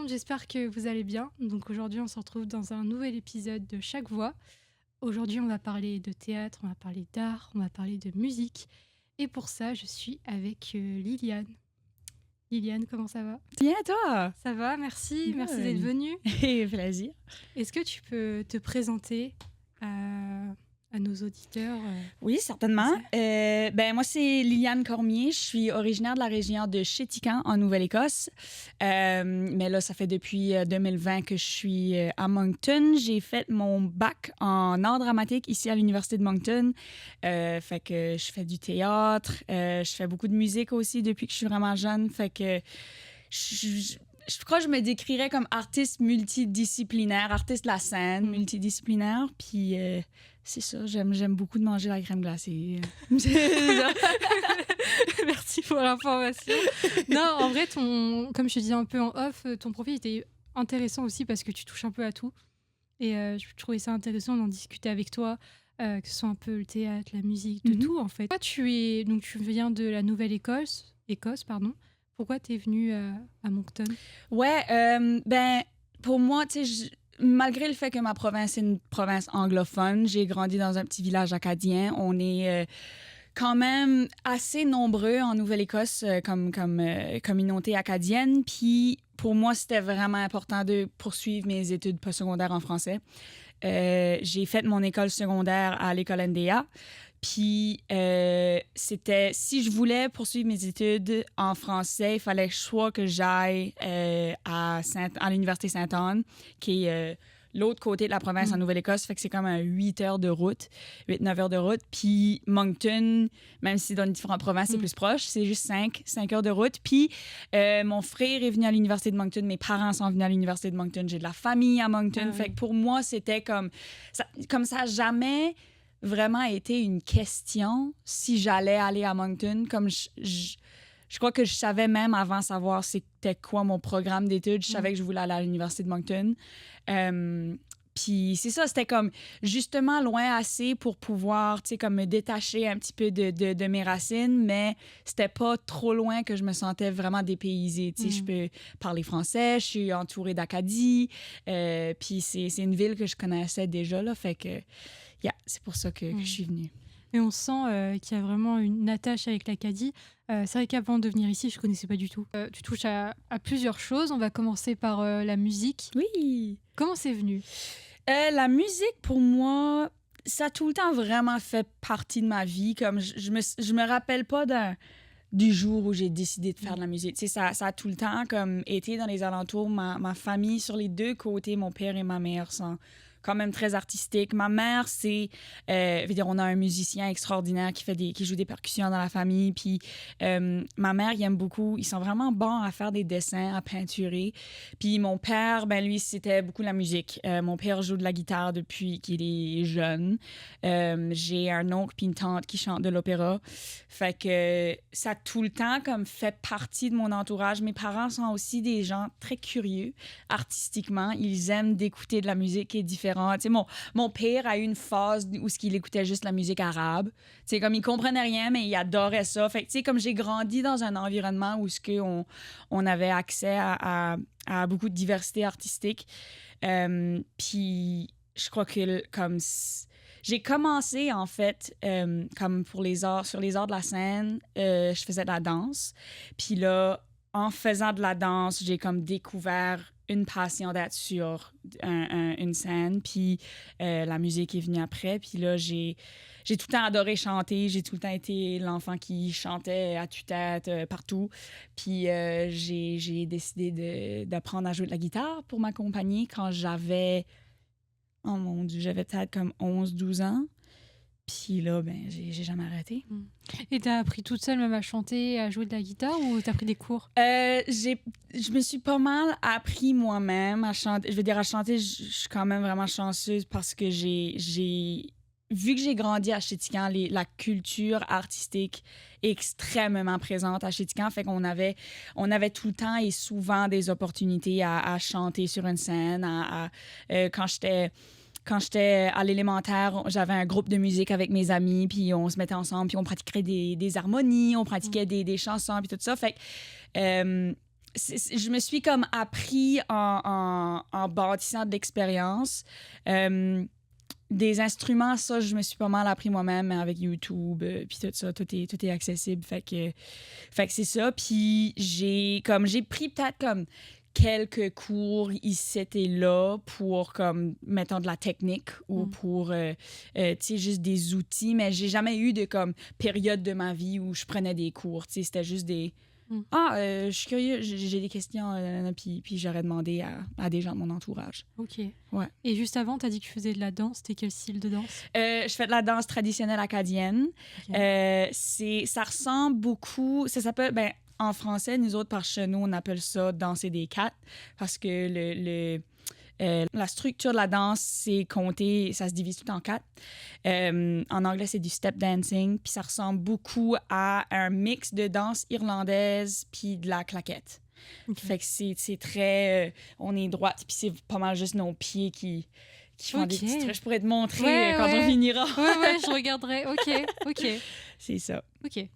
monde, j'espère que vous allez bien. Donc aujourd'hui, on se retrouve dans un nouvel épisode de Chaque Voix. Aujourd'hui, on va parler de théâtre, on va parler d'art, on va parler de musique. Et pour ça, je suis avec Liliane. Liliane, comment ça va? Bien, toi? Ça va, merci. Good. Merci d'être venue. Plaisir. Est-ce que tu peux te présenter à nos auditeurs? Oui, certainement. Moi, c'est Liliane Cormier. Je suis originaire de la région de Chéticamp, en Nouvelle-Écosse. Mais là, ça fait depuis 2020 que je suis à Moncton. J'ai fait mon bac en art dramatique ici à l'Université de Moncton. Fait que je fais du théâtre. Je fais beaucoup de musique aussi depuis que je suis vraiment jeune. Fait que je crois que je me décrirais comme artiste multidisciplinaire, artiste de la scène, multidisciplinaire. Puis c'est ça, j'aime beaucoup de manger la crème glacée. Merci pour l'information. Non, en vrai, comme je te disais un peu en off, ton profil était intéressant aussi parce que tu touches un peu à tout. Et je trouvais ça intéressant d'en discuter avec toi, que ce soit un peu le théâtre, la musique, de tout en fait. Toi, tu viens de la Nouvelle-Écosse, pardon. Pourquoi tu es venue à Moncton? Ouais, pour moi, tu sais, malgré le fait que ma province est une province anglophone, j'ai grandi dans un petit village acadien. On est quand même assez nombreux en Nouvelle-Écosse comme communauté acadienne. Puis pour moi, c'était vraiment important de poursuivre mes études postsecondaires en français. J'ai fait mon école secondaire à l'école NDA. Puis, c'était, si je voulais poursuivre mes études en français, il fallait soit que j'aille à l'Université Sainte-Anne, qui est l'autre côté de la province en Nouvelle-Écosse. Fait que c'est comme 8 heures de route, 8-9 heures de route. Puis Moncton, même si dans les différentes provinces, c'est plus proche, c'est juste 5 heures de route. Puis mon frère est venu à l'Université de Moncton, mes parents sont venus à l'Université de Moncton, j'ai de la famille à Moncton. Fait que pour moi, c'était comme ça jamais vraiment été une question si j'allais aller à Moncton. Comme je crois que je savais même avant savoir c'était quoi mon programme d'études. Je savais que je voulais aller à l'Université de Moncton. Puis c'est ça, c'était comme justement loin assez pour pouvoir, tu sais, comme me détacher un petit peu de mes racines, mais c'était pas trop loin que je me sentais vraiment dépaysée. Tu sais, je peux parler français, je suis entourée d'Acadie, puis c'est une ville que je connaissais déjà, là, fait que, c'est pour ça que je suis venue. Et on sent qu'il y a vraiment une attache avec l'Acadie. C'est vrai qu'avant de venir ici, je ne connaissais pas du tout. Tu touches à plusieurs choses. On va commencer par la musique. Oui! Comment c'est venu? La musique, pour moi, ça a tout le temps vraiment fait partie de ma vie. Comme je me rappelle pas du jour où j'ai décidé de faire de la musique. Tu sais, ça a tout le temps comme été dans les alentours. Ma famille, sur les deux côtés, mon père et ma mère sont quand même très artistique. Ma mère, on a un musicien extraordinaire qui joue des percussions dans la famille. Puis ma mère, il aime beaucoup. Ils sont vraiment bons à faire des dessins, à peinturer. Puis mon père, lui, c'était beaucoup la musique. Mon père joue de la guitare depuis qu'il est jeune. J'ai un oncle puis une tante qui chantent de l'opéra. Fait que ça a tout le temps comme fait partie de mon entourage. Mes parents sont aussi des gens très curieux artistiquement. Ils aiment d'écouter de la musique qui est différente. Tu sais, mon père a eu une phase où il écoutait juste la musique arabe. Tu sais, comme il comprenait rien, mais il adorait ça. Fait que, tu sais, comme j'ai grandi dans un environnement où on avait accès à beaucoup de diversité artistique. Puis je crois que comme j'ai commencé en fait comme pour les arts, sur les arts de la scène, je faisais de la danse. Puis là, en faisant de la danse, j'ai comme découvert une passion d'être sur une scène, puis la musique est venue après. Puis là, j'ai tout le temps adoré chanter. J'ai tout le temps été l'enfant qui chantait à tue-tête partout. Puis j'ai décidé d'apprendre à jouer de la guitare pour m'accompagner quand j'avais, oh mon Dieu, j'avais peut-être comme 11-12 ans. Puis là, j'ai jamais arrêté. Et t'as appris toute seule même à chanter, à jouer de la guitare, ou t'as pris des cours? Je me suis pas mal appris moi-même à chanter. Je veux dire, à chanter, je suis quand même vraiment chanceuse parce que vu que j'ai grandi à Chéticamp, la culture artistique est extrêmement présente à Chéticamp. Fait qu'on avait tout le temps et souvent des opportunités à chanter sur une scène. Quand j'étais à l'élémentaire, j'avais un groupe de musique avec mes amis, puis on se mettait ensemble, puis on pratiquait des harmonies, on pratiquait des chansons, puis tout ça. Fait que je me suis comme appris en bâtissant de l'expérience. Des instruments, ça, je me suis pas mal appris moi-même avec YouTube, puis tout ça, tout est accessible. Fait que c'est ça. Puis j'ai pris peut-être comme quelques cours ici et là pour, comme, mettons, de la technique ou pour, tu sais, juste des outils. Mais j'ai jamais eu de, comme, période de ma vie où je prenais des cours. Tu sais, c'était juste des... je suis curieux, j'ai des questions, puis j'aurais demandé à des gens de mon entourage. OK. Ouais. Et juste avant, tu as dit que tu faisais de la danse. C'était quel style de danse? Je fais de la danse traditionnelle acadienne. Okay. Ça ressemble beaucoup... Ça s'appelle... Ben, en français, nous autres, par chez nous, on appelle ça danser des quatre parce que la structure de la danse, c'est compté, ça se divise tout en quatre. En anglais, c'est du step dancing, puis ça ressemble beaucoup à un mix de danse irlandaise puis de la claquette. Okay. Fait que c'est très... on est droite, puis c'est pas mal juste nos pieds qui font des petits trucs. Je pourrais te montrer quand on finira. Ouais, je regarderai. OK. C'est ça. OK.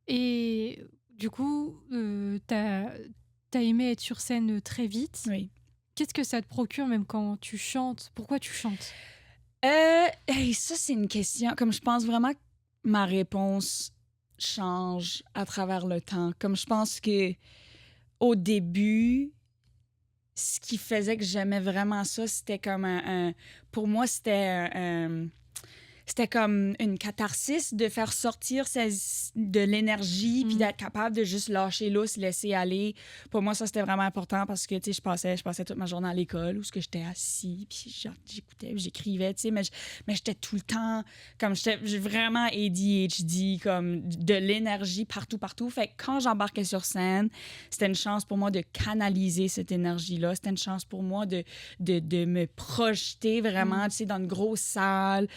Et du coup, t'as aimé être sur scène très vite. Oui. Qu'est-ce que ça te procure même quand tu chantes? Pourquoi tu chantes? Ça, c'est une question. Comme je pense vraiment que ma réponse change à travers le temps. Comme je pense que au début, ce qui faisait que j'aimais vraiment ça, c'était comme pour moi, c'était comme une catharsis de faire sortir de l'énergie puis d'être capable de juste lâcher l'os, laisser aller. Pour moi, ça, c'était vraiment important parce que, tu sais, je passais toute ma journée à l'école où j'étais assis puis j'écoutais, j'écrivais, tu sais, mais j'étais tout le temps, comme j'ai vraiment ADHD, comme de l'énergie partout. Fait que quand j'embarquais sur scène, c'était une chance pour moi de canaliser cette énergie-là. C'était une chance pour moi de me projeter vraiment, tu sais, dans une grosse salle.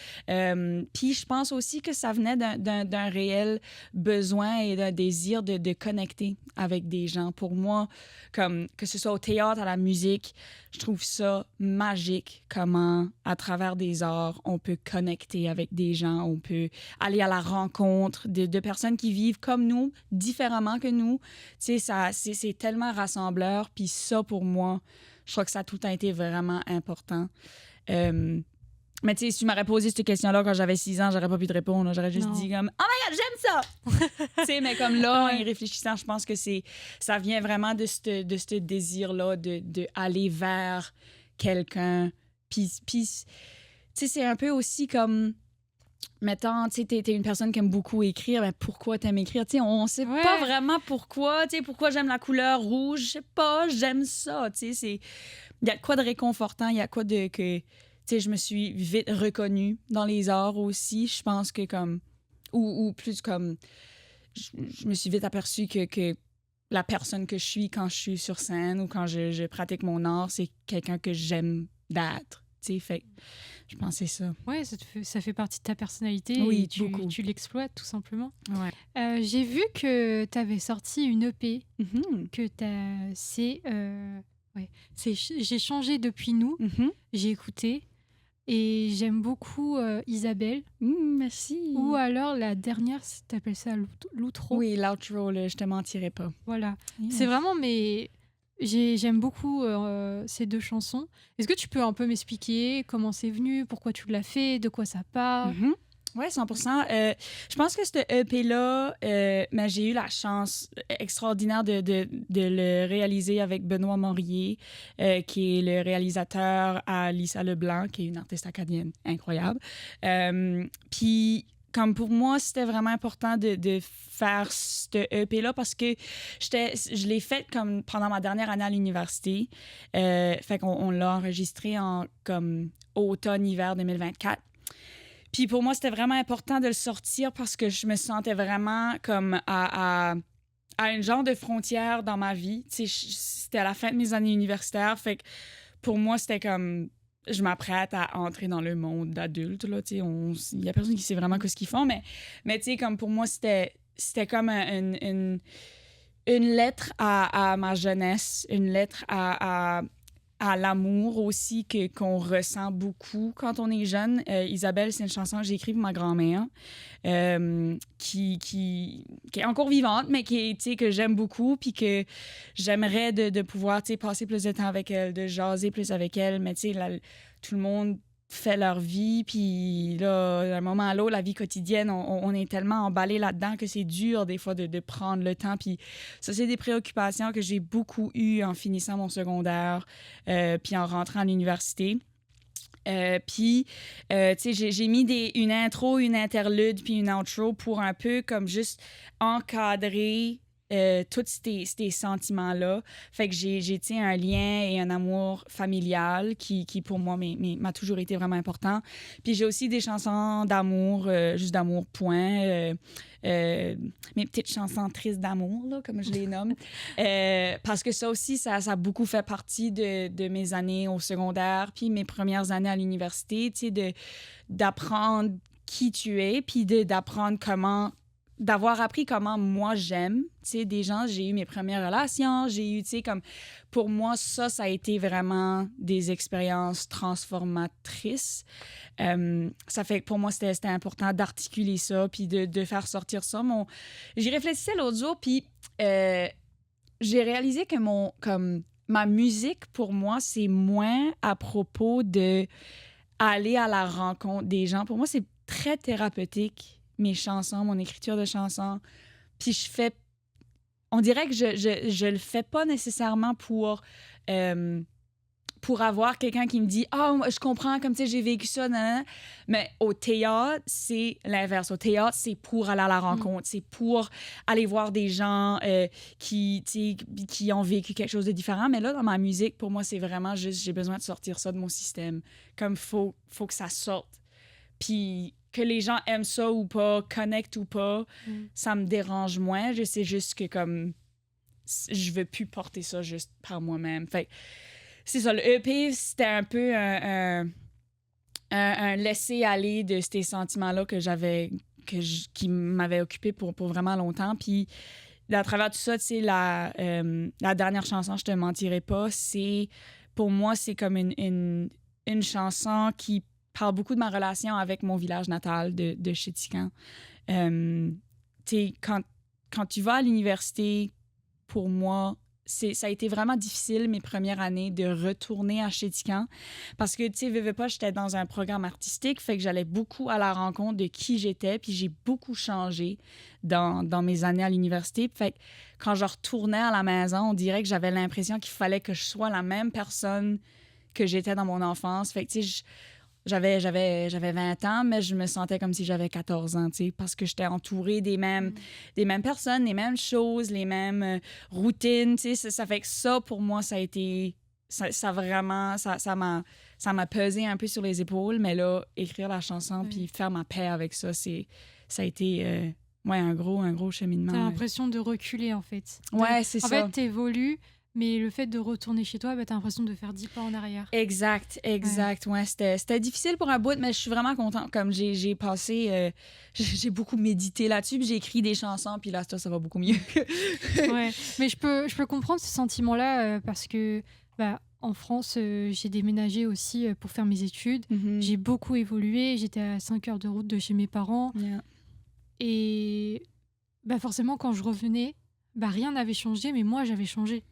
Puis je pense aussi que ça venait d'un réel besoin et d'un désir de connecter avec des gens. Pour moi, comme que ce soit au théâtre, à la musique, je trouve ça magique comment, à travers des arts, on peut connecter avec des gens, on peut aller à la rencontre de personnes qui vivent comme nous, différemment que nous. Tu sais, c'est tellement rassembleur. Puis ça, pour moi, je crois que ça a tout le temps été vraiment important. Mais tu sais, si tu m'aurais posé cette question-là quand j'avais 6 ans, j'aurais pas pu te répondre. J'aurais juste dit comme « Oh my God, j'aime ça! » Tu sais, mais comme là, en y réfléchissant, je pense que ça vient vraiment de ce désir-là de aller vers quelqu'un. Puis tu sais, c'est un peu aussi comme... Mettons, tu sais, t'es une personne qui aime beaucoup écrire, mais pourquoi t'aimes écrire? Tu sais, on sait pas vraiment pourquoi. Tu sais, pourquoi j'aime la couleur rouge? Je sais pas, j'aime ça. Tu sais, il y a quoi de réconfortant, il y a quoi de... que tu sais, je me suis vite reconnue dans les arts aussi. Je pense que comme... Ou plus comme... Je me suis vite aperçue que la personne que je suis quand je suis sur scène ou quand je pratique mon art, c'est quelqu'un que j'aime d'être. Tu sais, fait je pense que c'est ça. Ouais, ça fait partie de ta personnalité. Oui, et beaucoup. Tu l'exploites, tout simplement. Ouais. J'ai vu que tu avais sorti une EP. Que J'ai changé depuis nous. J'ai écouté. Et j'aime beaucoup Isabelle. Merci. Ou alors la dernière, t'appelles ça l'outro. Oui, l'outro, je te mentirais pas. Voilà. Yes. C'est vraiment j'aime beaucoup ces deux chansons. Est-ce que tu peux un peu m'expliquer comment c'est venu, pourquoi tu l'as fait, de quoi ça parle? Oui, 100%. Je pense que ce EP-là, j'ai eu la chance extraordinaire de le réaliser avec Benoît Morier, qui est le réalisateur à Lisa Leblanc, qui est une artiste acadienne incroyable. Puis, comme pour moi, c'était vraiment important de faire ce EP-là parce que je l'ai fait comme pendant ma dernière année à l'université. Fait qu'on l'a enregistré en comme automne-hiver 2024. Puis pour moi, c'était vraiment important de le sortir parce que je me sentais vraiment comme à une genre de frontière dans ma vie. Tu sais, c'était à la fin de mes années universitaires. Fait que pour moi, c'était comme... Je m'apprête à entrer dans le monde d'adulte. Il y a personne qui sait vraiment ce qu'ils font. Mais tu sais, comme pour moi, c'était comme une lettre à ma jeunesse, une lettre à à l'amour aussi qu'on ressent beaucoup quand on est jeune. Isabelle, c'est une chanson que j'ai écrite pour ma grand-mère qui est encore vivante, mais que j'aime beaucoup puis que j'aimerais de pouvoir passer plus de temps avec elle, de jaser plus avec elle. Mais tout le monde fait leur vie, puis là, d'un moment à l'autre, la vie quotidienne, on est tellement emballé là-dedans que c'est dur des fois de prendre le temps. Puis ça, c'est des préoccupations que j'ai beaucoup eues en finissant mon secondaire, puis en rentrant à l'université. Puis, j'ai mis une intro, une interlude, puis une outro pour un peu comme juste encadrer tous ces sentiments-là. Fait que j'ai un lien et un amour familial qui pour moi, m'a toujours été vraiment important. Puis j'ai aussi des chansons d'amour, juste d'amour, point. Mes petites chansons tristes d'amour, là, comme je les nomme. Parce que ça aussi, ça a beaucoup fait partie de mes années au secondaire, puis mes premières années à l'université, d'apprendre qui tu es, puis d'apprendre d'avoir appris comment moi j'aime, des gens, j'ai eu mes premières relations, j'ai eu, comme, pour moi, ça a été vraiment des expériences transformatrices. Ça fait que pour moi, c'était important d'articuler ça, puis de faire sortir ça. J'y réfléchissais l'autre jour, puis j'ai réalisé que ma musique, pour moi, c'est moins à propos de aller à la rencontre des gens. Pour moi, c'est très thérapeutique, mes chansons, mon écriture de chansons. Puis on dirait que je le fais pas nécessairement pour avoir quelqu'un qui me dit « Ah, je comprends, comme tu sais, j'ai vécu ça, nanana. » Mais au théâtre, c'est l'inverse. Au théâtre, c'est pour aller à la rencontre. C'est pour aller voir des gens qui ont vécu quelque chose de différent. Mais là, dans ma musique, pour moi, c'est vraiment juste, j'ai besoin de sortir ça de mon système. Comme faut que ça sorte. Puis que les gens aiment ça ou pas, connectent ou pas, ça me dérange moins. Je sais juste que comme je veux plus porter ça juste par moi-même. Fait c'est ça, le EP, c'était un peu un laisser-aller de ces sentiments-là qui m'avaient occupé pour vraiment longtemps. Puis à travers tout ça, tu sais, la dernière chanson, Je te mentirai pas, pour moi, c'est comme une chanson qui parle beaucoup de ma relation avec mon village natal de Chéticamp. Quand tu vas à l'université, pour moi, ça a été vraiment difficile mes premières années de retourner à Chéticamp parce que, tu sais, veux pas, j'étais dans un programme artistique, fait que j'allais beaucoup à la rencontre de qui j'étais, puis j'ai beaucoup changé dans mes années à l'université. Fait que quand je retournais à la maison, on dirait que j'avais l'impression qu'il fallait que je sois la même personne que j'étais dans mon enfance. Fait que, tu sais, j'avais 20 ans, mais je me sentais comme si j'avais 14 ans, tu sais, parce que j'étais entourée des mêmes personnes, les mêmes choses, les mêmes routines, tu sais. Ça fait que ça, pour moi, ça a été... Ça m'a pesé un peu sur les épaules, mais là, écrire la chanson puis faire ma paix avec ça, ça a été un gros cheminement. T'as l'impression de reculer, en fait. Ouais, c'est ça. En fait, t'évolues, mais le fait de retourner chez toi, t'as l'impression de faire 10 pas en arrière. Exact. Ouais, c'était difficile pour un bout, mais je suis vraiment contente. Comme j'ai passé... j'ai beaucoup médité là-dessus, puis j'ai écrit des chansons, puis là, ça va beaucoup mieux. Ouais, mais je peux comprendre ce sentiment-là parce que en France, j'ai déménagé aussi pour faire mes études. Mm-hmm. J'ai beaucoup évolué. J'étais à 5 heures de route de chez mes parents. Yeah. Et forcément, quand je revenais, rien n'avait changé, mais moi, j'avais changé.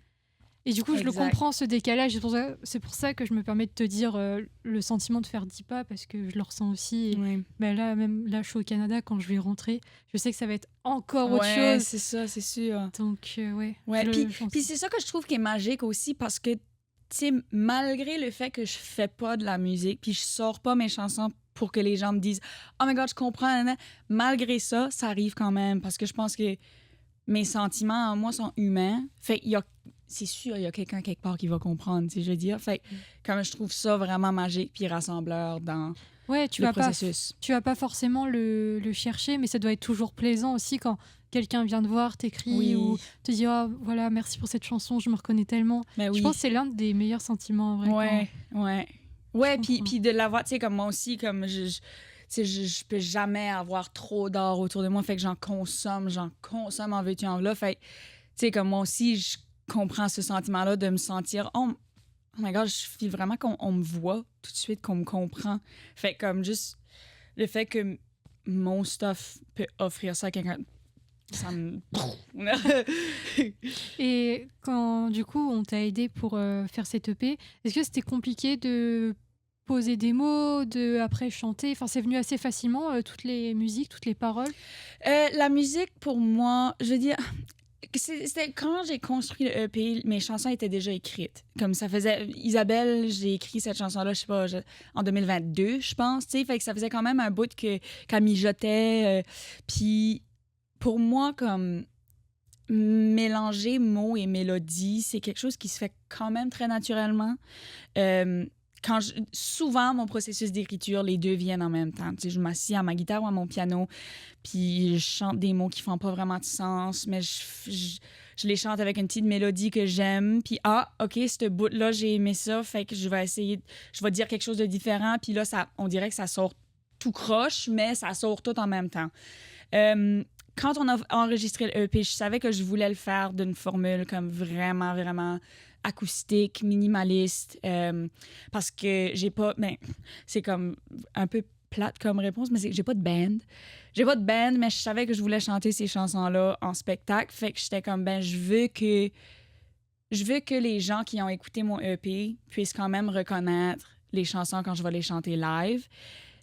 Et du coup, je le comprends, ce décalage. C'est pour ça que je me permets de te dire le sentiment de faire 10 pas, parce que je le ressens aussi. Et, là, je suis au Canada, quand je vais rentrer, je sais que ça va être encore autre chose. C'est ça, c'est sûr. Donc, Puis c'est ça que je trouve qui est magique aussi, parce que, tu sais, malgré le fait que je fais pas de la musique, puis je sors pas mes chansons pour que les gens me disent « Oh my God, je comprends. » Malgré ça, ça arrive quand même, parce que je pense que mes sentiments en moi sont humains. Fait c'est sûr, il y a quelqu'un quelque part qui va comprendre, je veux dire. Fait comme je trouve ça vraiment magique puis rassembleur dans le processus. Tu vas pas forcément le chercher, mais ça doit être toujours plaisant aussi quand quelqu'un vient te voir, t'écrit ou te dit « Oh, voilà, merci pour cette chanson, je me reconnais tellement. » Je pense que c'est l'un des meilleurs sentiments, en vrai. Ouais, puis de l'avoir, tu sais, comme moi aussi, comme je peux jamais avoir trop d'or autour de moi, fait que j'en consomme en veux-tu en voilà. Fait tu sais, comme moi aussi, je comprends ce sentiment-là de me sentir oh my God, je feel vraiment qu'on me voit tout de suite, qu'on me comprend. Fait comme juste le fait que mon stuff peut offrir ça à quelqu'un, ça me... Et quand, du coup, on t'a aidé pour faire cette EP, est-ce que c'était compliqué de poser des mots, de après chanter? Enfin, c'est venu assez facilement, toutes les musiques, toutes les paroles? La musique, pour moi, je veux dire... C'était quand j'ai construit le EP, mes chansons étaient déjà écrites. Comme ça faisait... Isabelle, j'ai écrit cette chanson-là, je sais pas, en 2022, je pense, tu sais. Fait que ça faisait quand même un bout qu'elle mijotait. Puis pour moi, comme mélanger mots et mélodies, c'est quelque chose qui se fait quand même très naturellement. Souvent, mon processus d'écriture, les deux viennent en même temps. Tu sais, je m'assieds à ma guitare ou à mon piano, puis je chante des mots qui font pas vraiment de sens, mais je les chante avec une petite mélodie que j'aime. Puis, OK, ce bout-là, j'ai aimé ça, fait que je vais dire quelque chose de différent. Puis là, on dirait que ça sort tout croche, mais ça sort tout en même temps. Quand on a enregistré le EP, je savais que je voulais le faire d'une formule comme vraiment, vraiment acoustique, minimaliste, parce que j'ai pas... Ben, c'est comme un peu plate comme réponse, mais c'est que j'ai pas de band. J'ai pas de band, mais je savais que je voulais chanter ces chansons-là en spectacle, fait que j'étais comme, ben, je veux que les gens qui ont écouté mon EP puissent quand même reconnaître les chansons quand je vais les chanter live.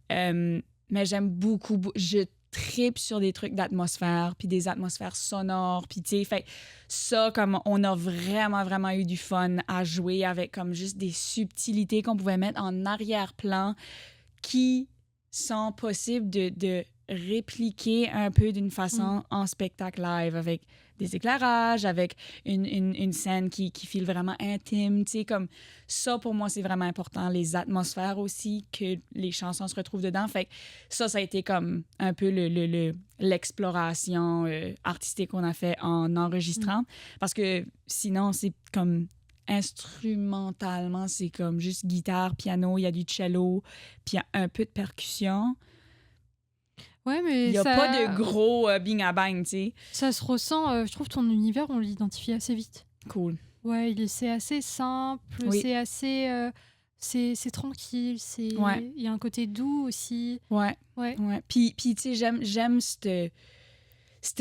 Mais j'aime beaucoup... Je tripe sur des trucs d'atmosphère, puis des atmosphères sonores, puis tu sais, fait ça, comme on a vraiment, vraiment eu du fun à jouer avec comme juste des subtilités qu'on pouvait mettre en arrière-plan qui sont possibles de répliquer un peu d'une façon en spectacle live, avec des éclairages, avec une scène qui file vraiment intime, tu sais, comme ça, pour moi, c'est vraiment important. Les atmosphères aussi, que les chansons se retrouvent dedans. Fait que ça a été comme un peu l'exploration artistique qu'on a fait en enregistrant. Parce que sinon, c'est comme instrumentalement, c'est comme juste guitare, piano, il y a du cello, puis il y a un peu de percussion. Ouais, mais il n'y a pas de gros bing à bang, tu sais. Ça se ressent. Je trouve ton univers, on l'identifie assez vite. Cool. Ouais, c'est assez simple, oui. c'est assez... c'est tranquille, ouais. Il y a un côté doux aussi. Ouais. Puis tu sais, j'aime ces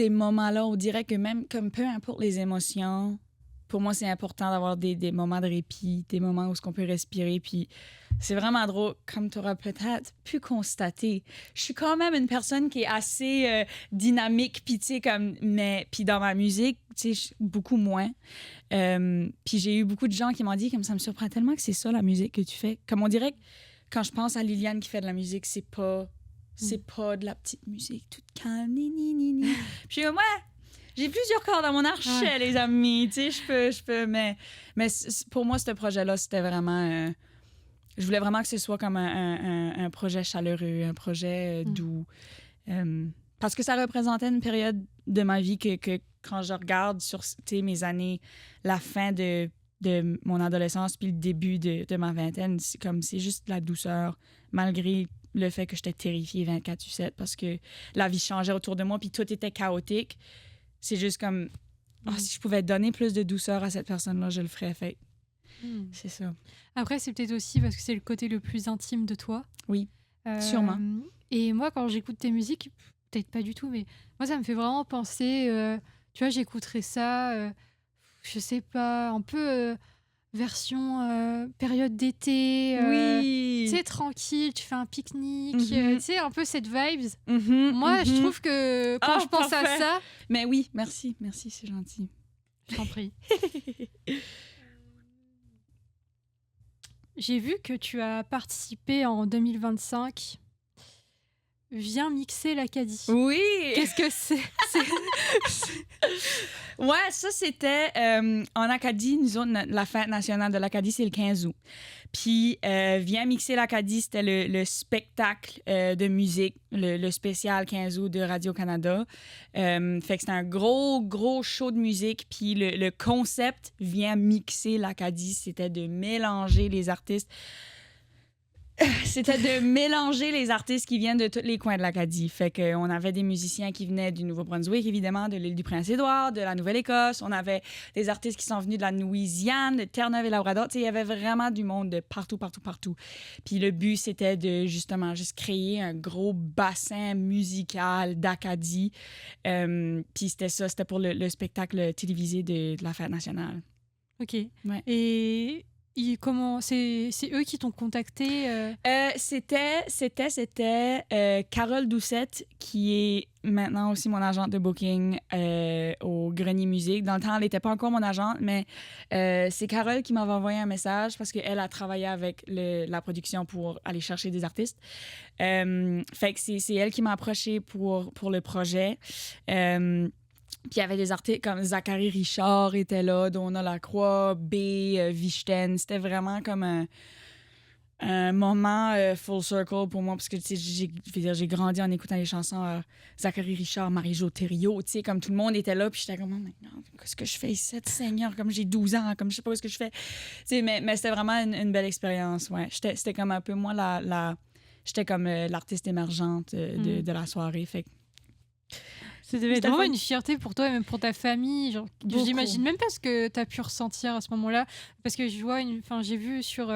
moments-là. On dirait que même, comme peu importe les émotions, pour moi, c'est important d'avoir des moments de répit, des moments où on peut respirer. Puis c'est vraiment drôle, comme tu auras peut-être pu constater. Je suis quand même une personne qui est assez dynamique, puis tu sais, puis dans ma musique, tu sais, beaucoup moins. Puis j'ai eu beaucoup de gens qui m'ont dit, comme ça me surprend tellement que c'est ça la musique que tu fais. Comme on dirait que quand je pense à Liliane qui fait de la musique, c'est pas de la petite musique toute calme, Puis je suis comme, ouais! J'ai plusieurs cordes à mon archet, les amis. Tu sais, je peux, mais pour moi, ce projet-là, c'était vraiment... je voulais vraiment que ce soit comme un projet chaleureux, un projet doux. Parce que ça représentait une période de ma vie que quand je regarde sur mes années, la fin de mon adolescence puis le début de ma vingtaine, c'est juste de la douceur, malgré le fait que j'étais terrifiée 24/7 parce que la vie changeait autour de moi puis tout était chaotique. C'est juste comme, si je pouvais donner plus de douceur à cette personne-là, je le ferais. Fait. C'est ça. Après, c'est peut-être aussi parce que c'est le côté le plus intime de toi. Oui, sûrement. Et moi, quand j'écoute tes musiques, peut-être pas du tout, mais moi, ça me fait vraiment penser, tu vois, j'écouterais ça, je sais pas, un peu version période d'été. Oui. Tu sais, tranquille, tu fais un pique-nique, tu sais, un peu cette vibes. Moi, je trouve que quand je pense à ça... Mais oui, merci, c'est gentil. Je t'en prie. J'ai vu que tu as participé en 2025. Viens mixer l'Acadie. Oui! Qu'est-ce que c'est? Ouais, ça, c'était en Acadie. Nous autres, la fête nationale de l'Acadie, c'est le 15 août. Puis, Viens mixer l'Acadie, c'était le spectacle de musique, le spécial 15 août de Radio-Canada. Fait que c'était un gros show de musique. Puis, le concept Viens mixer l'Acadie, c'était de mélanger les artistes C'était de mélanger les artistes qui viennent de tous les coins de l'Acadie. Fait qu'on avait des musiciens qui venaient du Nouveau-Brunswick, évidemment, de l'île du Prince-Édouard, de la Nouvelle-Écosse. On avait des artistes qui sont venus de la Louisiane, de Terre-Neuve et Labrador. Tu sais, il y avait vraiment du monde de partout, partout, partout. Puis le but, c'était de, justement, juste créer un gros bassin musical d'Acadie. Puis c'était ça, c'était pour le spectacle télévisé de la Fête nationale. Ok. Ouais. Et comment c'est eux qui t'ont contacté C'était Carole Doucette, qui est maintenant aussi mon agente de booking au Grenier Musique. Dans le temps, elle n'était pas encore mon agente, mais c'est Carole qui m'avait envoyé un message parce qu'elle a travaillé avec la production pour aller chercher des artistes. Fait que c'est elle qui m'a approché pour le projet. Puis il y avait des artistes comme Zachary Richard était là, Donna Lacroix, B, Vichten. C'était vraiment comme un moment full circle pour moi parce que j'ai grandi en écoutant les chansons Zachary Richard, Marie-Jo Thériault, tu sais, comme tout le monde était là, puis j'étais comme, oh my God, qu'est-ce que je fais ici, Seigneur, comme j'ai 12 ans, comme je sais pas ce que je fais. Tu sais, mais c'était vraiment une belle expérience, ouais. C'était comme un peu moi j'étais comme l'artiste émergente de la soirée, fait que ça devait être vraiment une fierté pour toi et même pour ta famille. Genre, j'imagine même pas ce que tu as pu ressentir à ce moment-là. Parce que j'ai vu sur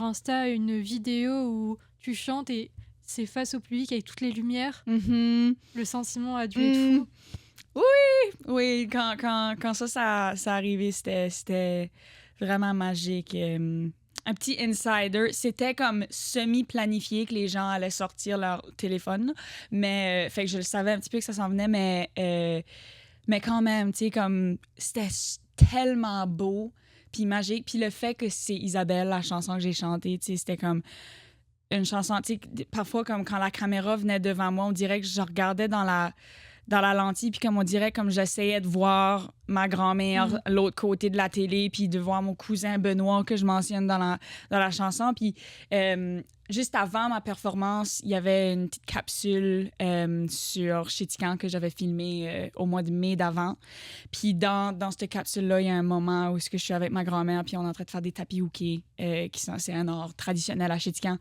Insta une vidéo où tu chantes et c'est face au public avec toutes les lumières. Mm-hmm. Le sentiment a dû être fou. Oui, quand ça arrivait, c'était vraiment magique. Un petit insider, c'était comme semi-planifié que les gens allaient sortir leur téléphone, mais fait que je le savais un petit peu que ça s'en venait, mais quand même, tu sais, comme c'était tellement beau puis magique, puis le fait que c'est Isabelle, la chanson que j'ai chantée, tu sais, c'était comme une chanson, tu sais, parfois comme quand la caméra venait devant moi, on dirait que je regardais dans la lentille, puis comme on dirait, comme j'essayais de voir ma grand-mère l'autre côté de la télé, puis de voir mon cousin Benoît que je mentionne dans la chanson. Puis juste avant ma performance, il y avait une petite capsule sur Chéticamp que j'avais filmée au mois de mai d'avant. Puis dans cette capsule-là, il y a un moment où je suis avec ma grand-mère, puis on est en train de faire des tapis hookés, c'est un art traditionnel à Chéticamp.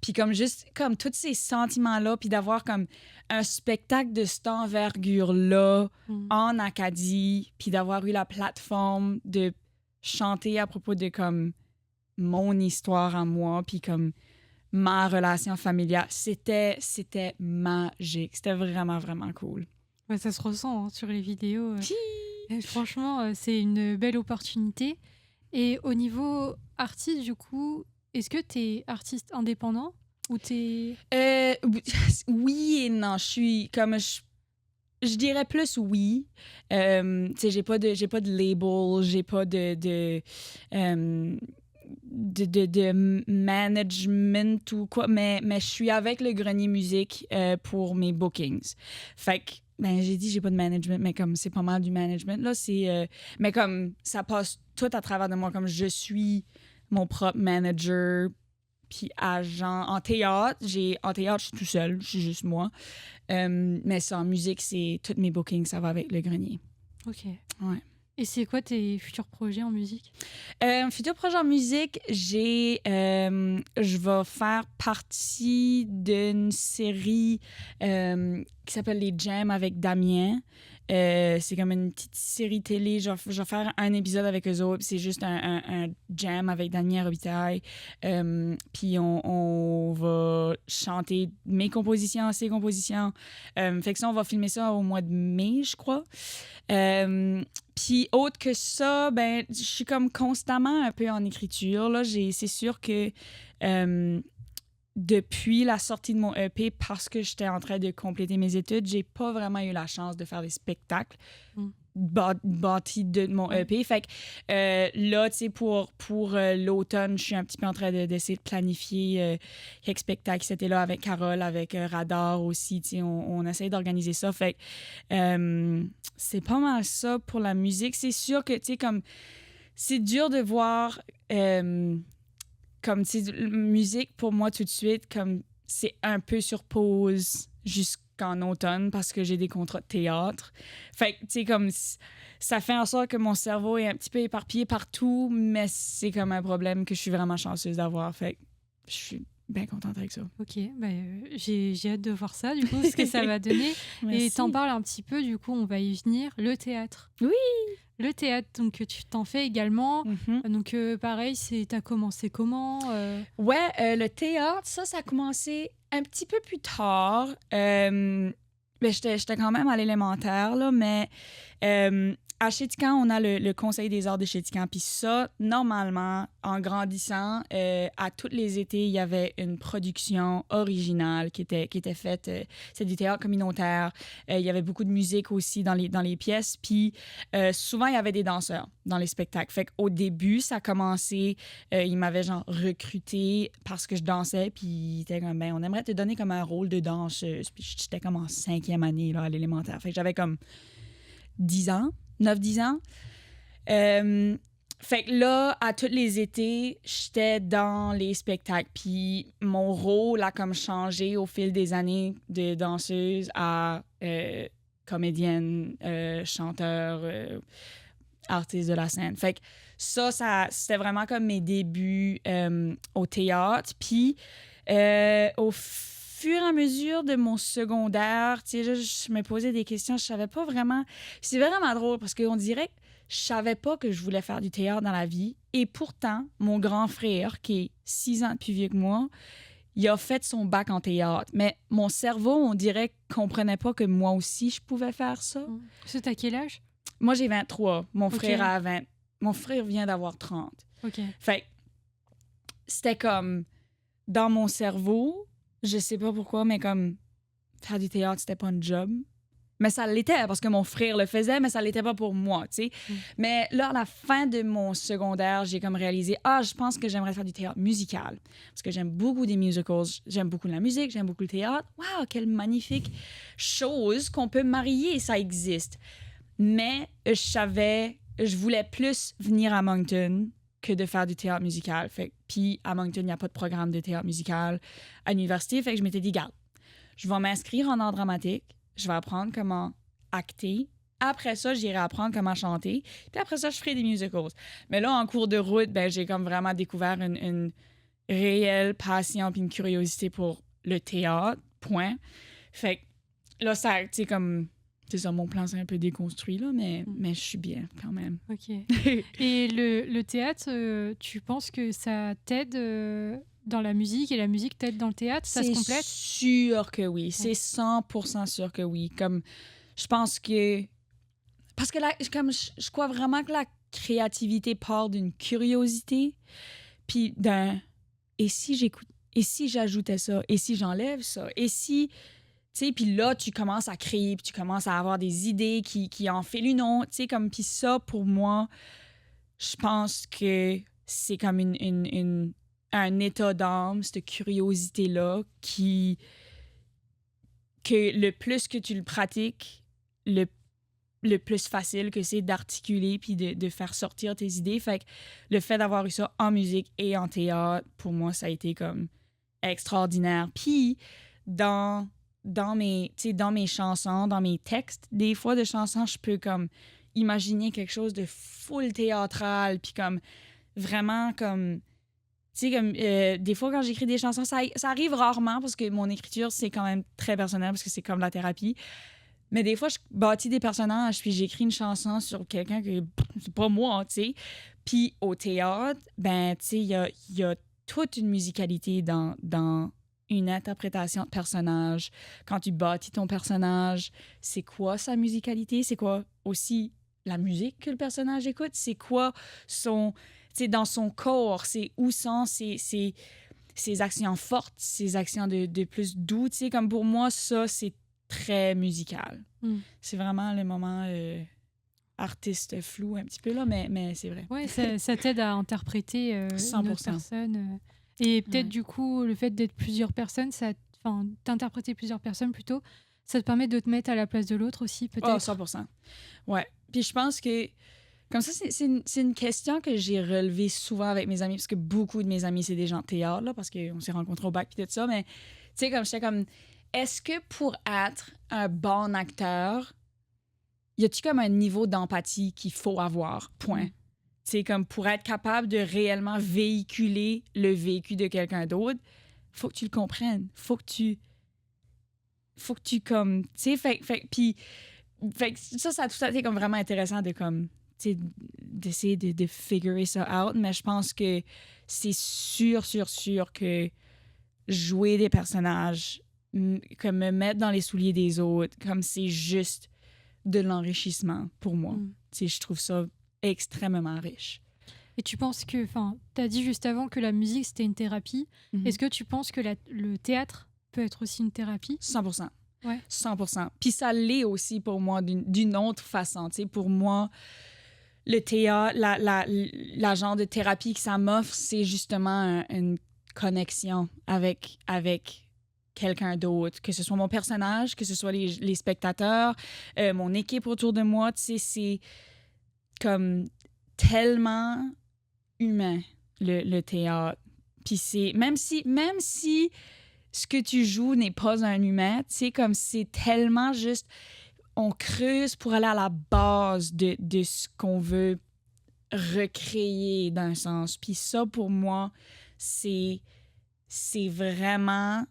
Puis comme tous ces sentiments-là, puis d'avoir comme un spectacle de cette envergure-là en Acadie, puis d'avoir eu la plateforme de chanter à propos de comme mon histoire à moi, puis comme ma relation familiale, c'était magique. C'était vraiment, vraiment cool. Ouais, ça se ressent sur les vidéos. Et franchement, c'est une belle opportunité. Et au niveau artiste, du coup, est-ce que tu es artiste indépendant ou t'es... Oui et non. Je suis comme... Je dirais plus oui. Tu sais, j'ai pas de label, j'ai pas de management ou quoi, mais je suis avec le Grenier Musique pour mes bookings. Fait que j'ai dit j'ai pas de management, mais comme c'est pas mal du management, là, mais comme ça passe tout à travers de moi, comme je suis mon propre manager puis agent. En théâtre, je suis tout seul, je suis juste moi. Mais ça, en musique, c'est tous mes bookings, ça va avec le Grenier. OK. Ouais. Et c'est quoi tes futurs projets en musique? Futurs projets en musique, je vais faire partie d'une série qui s'appelle Les Jams avec Damien. C'est comme une petite série télé. Je vais faire un épisode avec eux autres. C'est juste un jam avec Damien Robitaille. Puis on va chanter mes compositions, ses compositions. Fait que ça, on va filmer ça au mois de mai, je crois. Puis autre que ça, je suis comme constamment un peu en écriture. Là. C'est sûr que depuis la sortie de mon EP, parce que j'étais en train de compléter mes études, j'ai pas vraiment eu la chance de faire des spectacles bâtis de mon EP. Fait que là, tu sais, pour l'automne, je suis un petit peu en train d'essayer de planifier quelques spectacles. C'était là avec Carole, avec Radar aussi, tu sais, on essaie d'organiser ça. Fait que c'est pas mal ça pour la musique. C'est sûr que, tu sais, comme c'est dur de voir... comme, tu sais, musique, pour moi, tout de suite, comme c'est un peu sur pause jusqu'en automne parce que j'ai des contrats de théâtre. Fait que, tu sais, comme ça fait en sorte que mon cerveau est un petit peu éparpillé partout, mais c'est comme un problème que je suis vraiment chanceuse d'avoir. Fait que je suis bien contente avec ça. Ok, j'ai hâte de voir ça, du coup, ce que ça va donner. Et t'en parles un petit peu, du coup, on va y venir. Le théâtre. Oui! Le théâtre, donc tu t'en fais également. Mm-hmm. Donc pareil, t'as commencé comment Ouais, le théâtre, ça a commencé un petit peu plus tard. J'étais quand même à l'élémentaire, là, mais à Chéticamp, on a le Conseil des arts de Chéticamp. Puis ça, normalement, en grandissant, à tous les étés, il y avait une production originale qui était faite. C'est du théâtre communautaire. Il y avait beaucoup de musique aussi dans les pièces. Puis souvent, il y avait des danseurs dans les spectacles. Fait qu'au début, ça a commencé, ils m'avaient genre recruté parce que je dansais. Puis ils étaient comme, ben, on aimerait te donner comme un rôle de danseuse. Puis j'étais comme en 5e année là, à l'élémentaire. Fait que j'avais comme 10 ans. 9-10 ans. Fait que là, à tous les étés, j'étais dans les spectacles. Puis mon rôle a comme changé au fil des années de danseuse à comédienne, chanteur, artiste de la scène. Fait que ça c'était vraiment comme mes débuts au théâtre. Puis au fur et à mesure de mon secondaire, tu sais, je me posais des questions, je savais pas vraiment. C'est vraiment drôle parce qu'on dirait que je savais pas que je voulais faire du théâtre dans la vie. Et pourtant, mon grand frère, qui est 6 ans plus vieux que moi, il a fait son bac en théâtre. Mais mon cerveau, on dirait, comprenait pas que moi aussi, je pouvais faire ça. C'est à quel âge? Moi, j'ai 23. Mon frère a 20. Mon frère vient d'avoir 30. OK. Fait c'était comme dans mon cerveau, je sais pas pourquoi, mais comme faire du théâtre, c'était pas un job. Mais ça l'était parce que mon frère le faisait, mais ça l'était pas pour moi, tu sais. Mais là, à la fin de mon secondaire, j'ai comme réalisé, je pense que j'aimerais faire du théâtre musical. Parce que j'aime beaucoup des musicals, j'aime beaucoup la musique, j'aime beaucoup le théâtre. Waouh, quelle magnifique chose qu'on peut marier, ça existe. Mais je voulais plus venir à Moncton que de faire du théâtre musical. Puis à Moncton, il n'y a pas de programme de théâtre musical à l'université. Fait que je m'étais dit, garde, je vais m'inscrire en art dramatique, je vais apprendre comment acter. Après ça, j'irai apprendre comment chanter. Puis après ça, je ferai des musicals. Mais là, en cours de route, j'ai comme vraiment découvert une réelle passion puis une curiosité pour le théâtre, point. Fait que là, ça, tu sais, comme... C'est ça, mon plan s'est un peu déconstruit, là, mais je suis bien quand même. OK. Et le théâtre, tu penses que ça t'aide dans la musique et la musique t'aide dans le théâtre? Ça se complète? C'est sûr que oui. C'est 100% sûr que oui. Comme, je pense que... Parce que je crois vraiment que la créativité part d'une curiosité, puis d'un... Et si j'écoute? Et si j'ajoutais ça? Et si j'enlève ça? Et si... Tu sais, puis là, tu commences à créer, puis tu commences à avoir des idées qui en fait l'une. Tu sais, comme, puis ça, pour moi, je pense que c'est comme un état d'âme, cette curiosité-là, que le plus que tu le pratiques, le plus facile que c'est d'articuler puis de faire sortir tes idées. Fait que le fait d'avoir eu ça en musique et en théâtre, pour moi, ça a été comme extraordinaire. Puis, dans mes chansons, dans mes textes, des fois de chansons, je peux comme imaginer quelque chose de full théâtral, puis comme vraiment comme... Tu sais, comme des fois, quand j'écris des chansons, ça arrive rarement parce que mon écriture, c'est quand même très personnel parce que c'est comme la thérapie. Mais des fois, je bâtis des personnages puis j'écris une chanson sur quelqu'un que c'est pas moi, tu sais. Puis au théâtre, tu sais, il y a toute une musicalité dans une interprétation de personnage. Quand tu bâtis ton personnage, c'est quoi sa musicalité? C'est quoi aussi la musique que le personnage écoute? C'est quoi son... Tu sais, dans son corps, c'est où sont ses actions fortes, ses actions de plus doux. Tu sais, comme pour moi, ça, c'est très musical. C'est vraiment le moment artiste flou un petit peu, là, mais c'est vrai. Oui, ça t'aide à interpréter 100%. Une autre personne. Et peut-être du coup, le fait d'être plusieurs personnes, d'interpréter plusieurs personnes plutôt, ça te permet de te mettre à la place de l'autre aussi, peut-être. Oh, 100%. Ouais. Puis je pense que, comme ça, c'est une question que j'ai relevée souvent avec mes amis, parce que beaucoup de mes amis, c'est des gens de théâtre, là, parce qu'on s'est rencontrés au bac puis tout ça, mais tu sais, comme j'étais comme, est-ce que pour être un bon acteur, y a-t-il comme un niveau d'empathie qu'il faut avoir? Point. C'est comme pour être capable de réellement véhiculer le vécu de quelqu'un d'autre, faut que tu le comprennes. Faut que tu comme, tu sais, puis ça a tout été comme vraiment intéressant de comme, tu sais, d'essayer de figurer ça out, mais je pense que c'est sûr que jouer des personnages, comme me mettre dans les souliers des autres, comme c'est juste de l'enrichissement pour moi. Tu sais, je trouve ça extrêmement riche. Et tu penses que, enfin, t'as dit juste avant que la musique c'était une thérapie. Est-ce que tu penses que le théâtre peut être aussi une thérapie? 100%. Ouais. 100%. Puis ça l'est aussi pour moi d'une autre façon. Tu sais, pour moi, le théâtre, la genre de thérapie que ça m'offre, c'est justement une connexion avec quelqu'un d'autre, que ce soit mon personnage, que ce soit les spectateurs, mon équipe autour de moi. Tu sais, c'est comme tellement humain, le théâtre. Puis c'est... Même si ce que tu joues n'est pas un humain, tu sais, comme c'est tellement juste... On creuse pour aller à la base de ce qu'on veut recréer d'un sens. Puis ça, pour moi, c'est vraiment...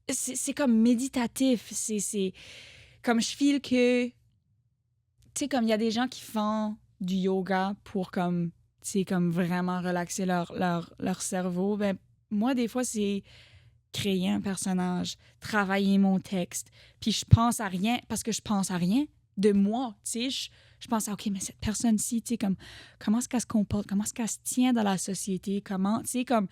c'est comme méditatif. C'est comme je feel que... Tu sais, comme il y a des gens qui font du yoga pour comme... Tu sais, comme vraiment relaxer leur cerveau. Ben, moi, des fois, c'est créer un personnage, travailler mon texte. Puis je pense à rien, parce que je pense à rien de moi, tu sais. Je pense à, OK, mais cette personne-ci, tu sais, comme, comment est-ce qu'elle se comporte? Comment est-ce qu'elle se tient dans la société? Comment, tu sais, comme,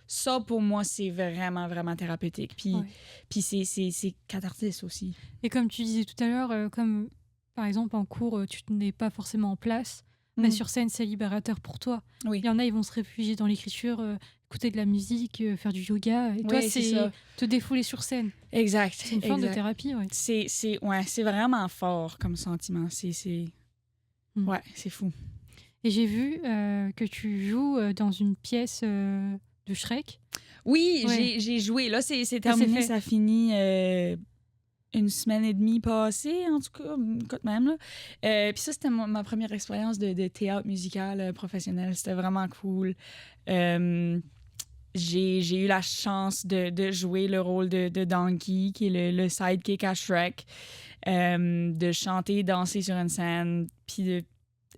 ça, pour moi, c'est vraiment, vraiment thérapeutique. Puis c'est cathartique aussi. Et comme tu disais tout à l'heure, comme, par exemple, en cours, tu n'es pas forcément en place, mais sur scène, c'est libérateur pour toi. Oui. Il y en a, ils vont se réfugier dans l'écriture, écouter de la musique, faire du yoga. Et toi, c'est te défouler sur scène. Exact. C'est une forme de thérapie, ouais. C'est vraiment fort comme sentiment. Ouais, c'est fou. Et j'ai vu que tu joues dans une pièce de Shrek. Oui, ouais. J'ai joué. Là, c'est terminé. Ça finit une semaine et demie passée, en tout cas, quand même. Puis ça, c'était ma première expérience de théâtre musical professionnel. C'était vraiment cool. J'ai eu la chance de jouer le rôle de Donkey, qui est le sidekick à Shrek, de chanter, danser sur une scène, puis de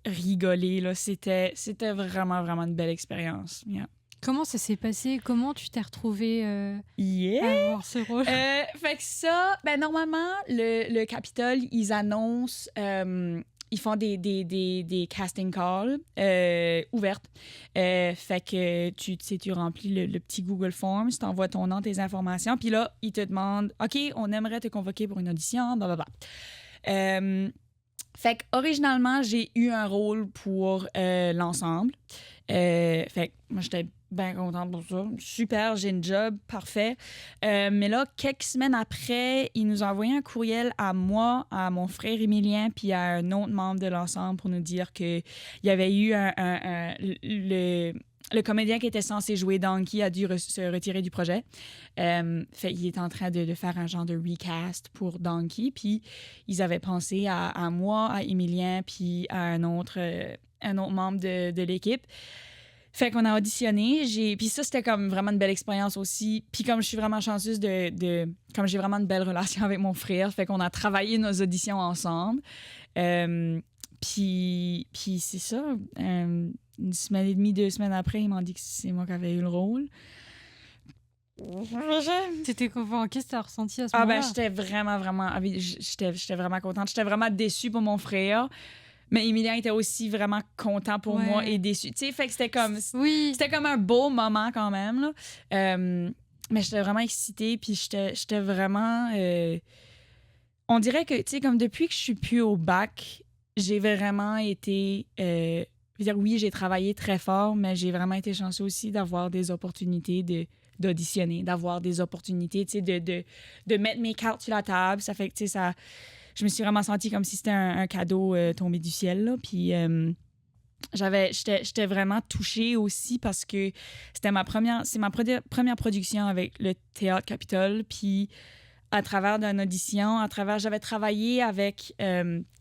rigoler. Là. C'était vraiment, vraiment une belle expérience. Yeah. Comment ça s'est passé? Comment tu t'es retrouvée à avoir ce rôle? Fait que ça, ben normalement, le Capitole, ils annoncent... ils font des casting calls ouvertes. Fait que tu remplis le petit Google Forms, tu envoies ton nom, tes informations, puis là, ils te demandent « OK, on aimerait te convoquer pour une audition, blablabla. » Fait qu'originalement, j'ai eu un rôle pour l'ensemble. Fait que moi, j'étais bien contente pour ça. Super, j'ai une job, parfait. Mais là, quelques semaines après, ils nous ont envoyé un courriel à moi, à mon frère Émilien, puis à un autre membre de l'ensemble pour nous dire qu'il y avait eu le comédien qui était censé jouer Donkey a dû se retirer du projet. Fait il est en train de faire un genre de recast pour Donkey. Puis ils avaient pensé à moi, à Émilien, puis à un autre membre de l'équipe. Fait qu'on a auditionné. Puis ça, c'était comme vraiment une belle expérience aussi. Puis comme je suis vraiment chanceuse comme j'ai vraiment une belle relation avec mon frère, fait qu'on a travaillé nos auditions ensemble. Puis c'est ça. Une semaine et demie, 2 semaines après, ils m'ont dit que c'est moi qui avais eu le rôle. T'étais comment? Qu'est-ce que t'as ressenti à ce moment-là? Ben, j'étais vraiment contente. J'étais vraiment déçue pour mon frère. Mais Émilien était aussi vraiment content pour moi et déçu. Tu sais, fait que c'était comme un beau moment quand même. Là. Mais j'étais vraiment excitée, puis j'étais vraiment... On dirait que, tu sais, comme depuis que je suis plus au bac, j'ai vraiment été... oui, j'ai travaillé très fort, mais j'ai vraiment été chanceuse aussi d'avoir des opportunités d'auditionner, d'avoir des opportunités, tu sais, de mettre mes cartes sur la table. Ça fait que, tu sais, ça... Je me suis vraiment sentie comme si c'était un cadeau tombé du ciel. Là. Puis j'étais vraiment touchée aussi parce que c'est ma première production avec le Théâtre Capitole. Puis à travers d'une audition, j'avais travaillé avec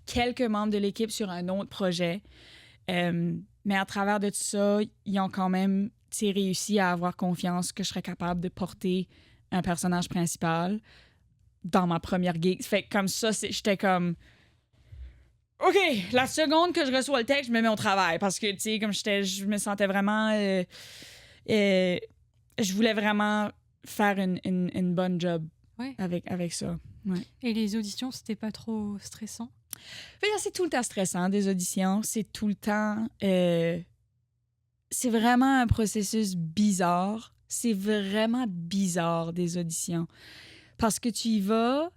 quelques membres de l'équipe sur un autre projet. Mais à travers de tout ça, ils ont quand même réussi à avoir confiance que je serais capable de porter un personnage principal dans ma première gig. Fait que comme ça, j'étais comme... OK, la seconde que je reçois le texte, je me mets au travail parce que, tu sais, comme je me sentais vraiment... je voulais vraiment faire une bonne job avec ça. Ouais. Et les auditions, c'était pas trop stressant? C'est tout le temps stressant, des auditions. C'est tout le temps... c'est vraiment un processus bizarre. C'est vraiment bizarre, des auditions. Parce que tu y vas,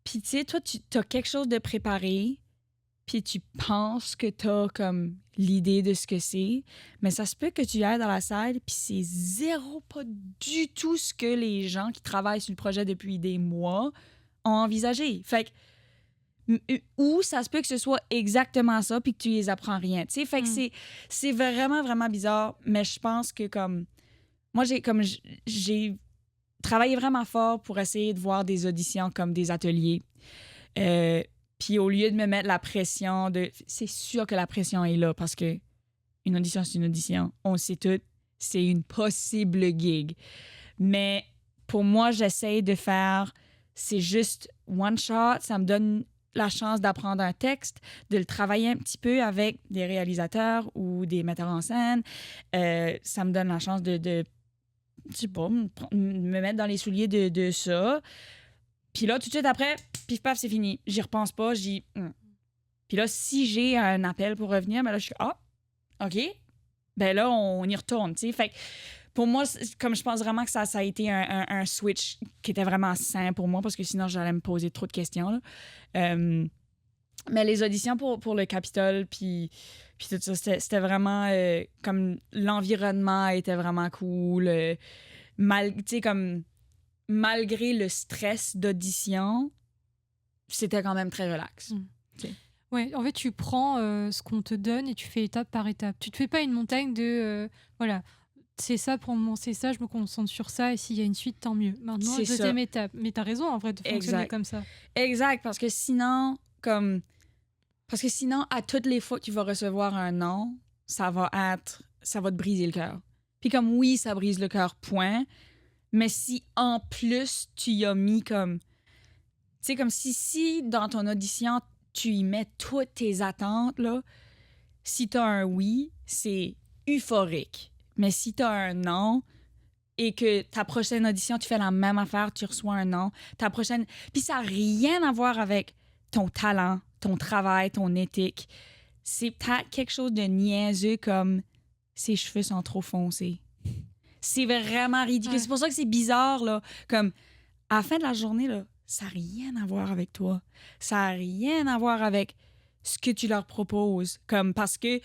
puis tu sais, toi, tu as quelque chose de préparé, puis tu penses que tu as comme l'idée de ce que c'est, mais ça se peut que tu ailles dans la salle, puis c'est zéro pas du tout ce que les gens qui travaillent sur le projet depuis des mois ont envisagé. Fait que, ou ça se peut que ce soit exactement ça, puis que tu les apprends rien. Tu sais, fait que c'est vraiment, vraiment bizarre, mais je pense que comme... Moi, j'ai travaillé vraiment fort pour essayer de voir des auditions comme des ateliers. Puis au lieu de me mettre la pression de... C'est sûr que la pression est là parce que une audition, c'est une audition. On le sait tout, c'est une possible gig. Mais pour moi, j'essaie de faire... C'est juste one shot. Ça me donne la chance d'apprendre un texte, de le travailler un petit peu avec des réalisateurs ou des metteurs en scène. Ça me donne la chance de je sais pas, me mettre dans les souliers de ça. Puis là, tout de suite après, pif paf, c'est fini. J'y repense pas, Puis là, si j'ai un appel pour revenir, ben là, je suis OK. Ben là, on y retourne, tu sais. Fait que pour moi, comme je pense vraiment que ça a été un switch qui était vraiment sain pour moi parce que sinon, j'allais me poser trop de questions, là. Mais les auditions pour le Capitole, puis tout ça, c'était vraiment comme l'environnement était vraiment cool. Tu sais, comme malgré le stress d'audition, c'était quand même très relax. Ouais, en fait, tu prends ce qu'on te donne et tu fais étape par étape. Tu te fais pas une montagne de voilà, c'est ça pour le moment, c'est ça, je me concentre sur ça et s'il y a une suite, tant mieux. Maintenant, deuxième étape. Mais t'as raison en vrai de fonctionner comme ça. Exact, parce que sinon, à toutes les fois que tu vas recevoir un non, ça va te briser le cœur. Puis comme oui, ça brise le cœur, point. Mais si en plus tu y as mis comme... Tu sais, comme si dans ton audition, tu y mets toutes tes attentes, là, si t'as un oui, c'est euphorique. Mais si t'as un non et que ta prochaine audition, tu fais la même affaire, tu reçois un non, ta prochaine... Puis ça n'a rien à voir avec ton talent, ton travail, ton éthique. C'est peut-être quelque chose de niaiseux comme ses cheveux sont trop foncés. C'est vraiment ridicule. Ouais. C'est pour ça que c'est bizarre, là. Comme, à la fin de la journée, là, ça n'a rien à voir avec toi. Ça n'a rien à voir avec ce que tu leur proposes. Comme, parce que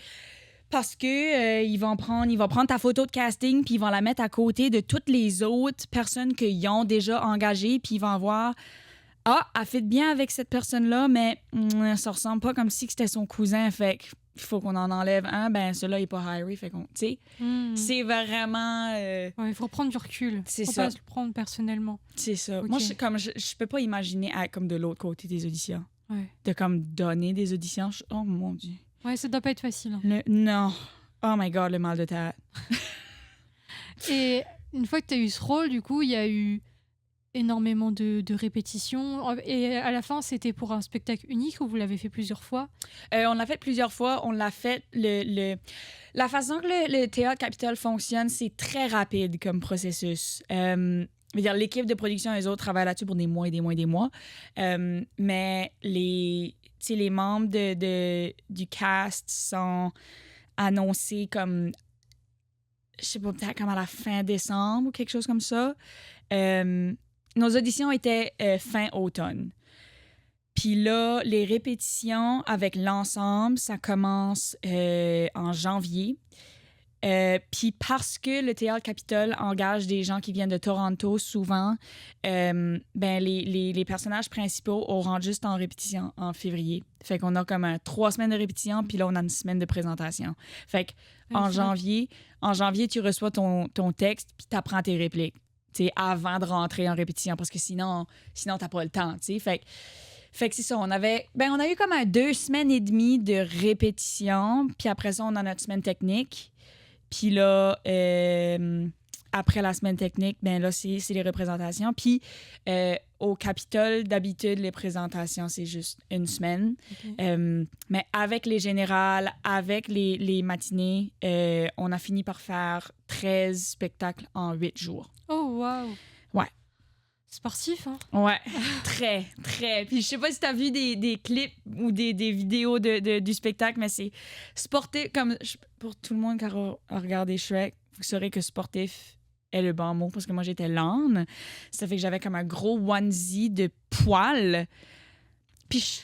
ils vont prendre ta photo de casting puis ils vont la mettre à côté de toutes les autres personnes qu'ils ont déjà engagées puis ils vont voir elle fit bien avec cette personne-là, mais ça ressemble pas comme si c'était son cousin. Fait qu'il faut qu'on en enlève un. Ben, celui-là, il est pas highway. Fait qu'on, tu sais, c'est vraiment... il faut prendre du recul. C'est faut ça. Pas se le prendre personnellement. C'est ça. Okay. Moi, je peux pas imaginer être comme de l'autre côté des auditions. Ouais. De comme donner des auditions. Oh mon Dieu. Ouais, ça doit pas être facile. Non. Oh my God, le mal de tête. Et une fois que tu as eu ce rôle, du coup, il y a eu énormément de répétitions. Et à la fin, c'était pour un spectacle unique ou vous l'avez fait plusieurs fois? On l'a fait plusieurs fois. On l'a fait... La façon que le Théâtre Capitole fonctionne, c'est très rapide comme processus. L'équipe de production, eux autres, travaillent là-dessus pour des mois et des mois et des mois. Mais les membres du cast sont annoncés comme... Je sais pas, peut-être comme à la fin décembre ou quelque chose comme ça. Nos auditions étaient fin automne. Puis là, les répétitions avec l'ensemble, ça commence en janvier. Puis parce que le Théâtre Capitole engage des gens qui viennent de Toronto souvent, les personnages principaux rentrent juste en répétition en février. Fait qu'on a comme 3 semaines de répétition, puis là, on a une semaine de présentation. Fait qu'en janvier, tu reçois ton texte, puis t'apprends tes répliques. Avant de rentrer en répétition, parce que sinon t'as pas le temps, tu sais. Fait que c'est ça, on a eu comme 2 semaines et demie de répétition, puis après ça, on a notre semaine technique. Puis là, après la semaine technique, ben là, c'est les représentations. Puis au Capitole, d'habitude, les présentations, c'est juste une semaine. Ok. Mais avec les générales, avec les matinées, on a fini par faire 13 spectacles en 8 jours. Oh, waouh! Ouais. Sportif, hein? Ouais, très, très. Puis je sais pas si t'as vu des clips ou des vidéos du spectacle, mais c'est sportif, comme pour tout le monde qui a regardé Shrek, vous saurez que sportif est le bon mot, parce que moi j'étais l'âne. Ça fait que j'avais comme un gros onesie de poils. Puis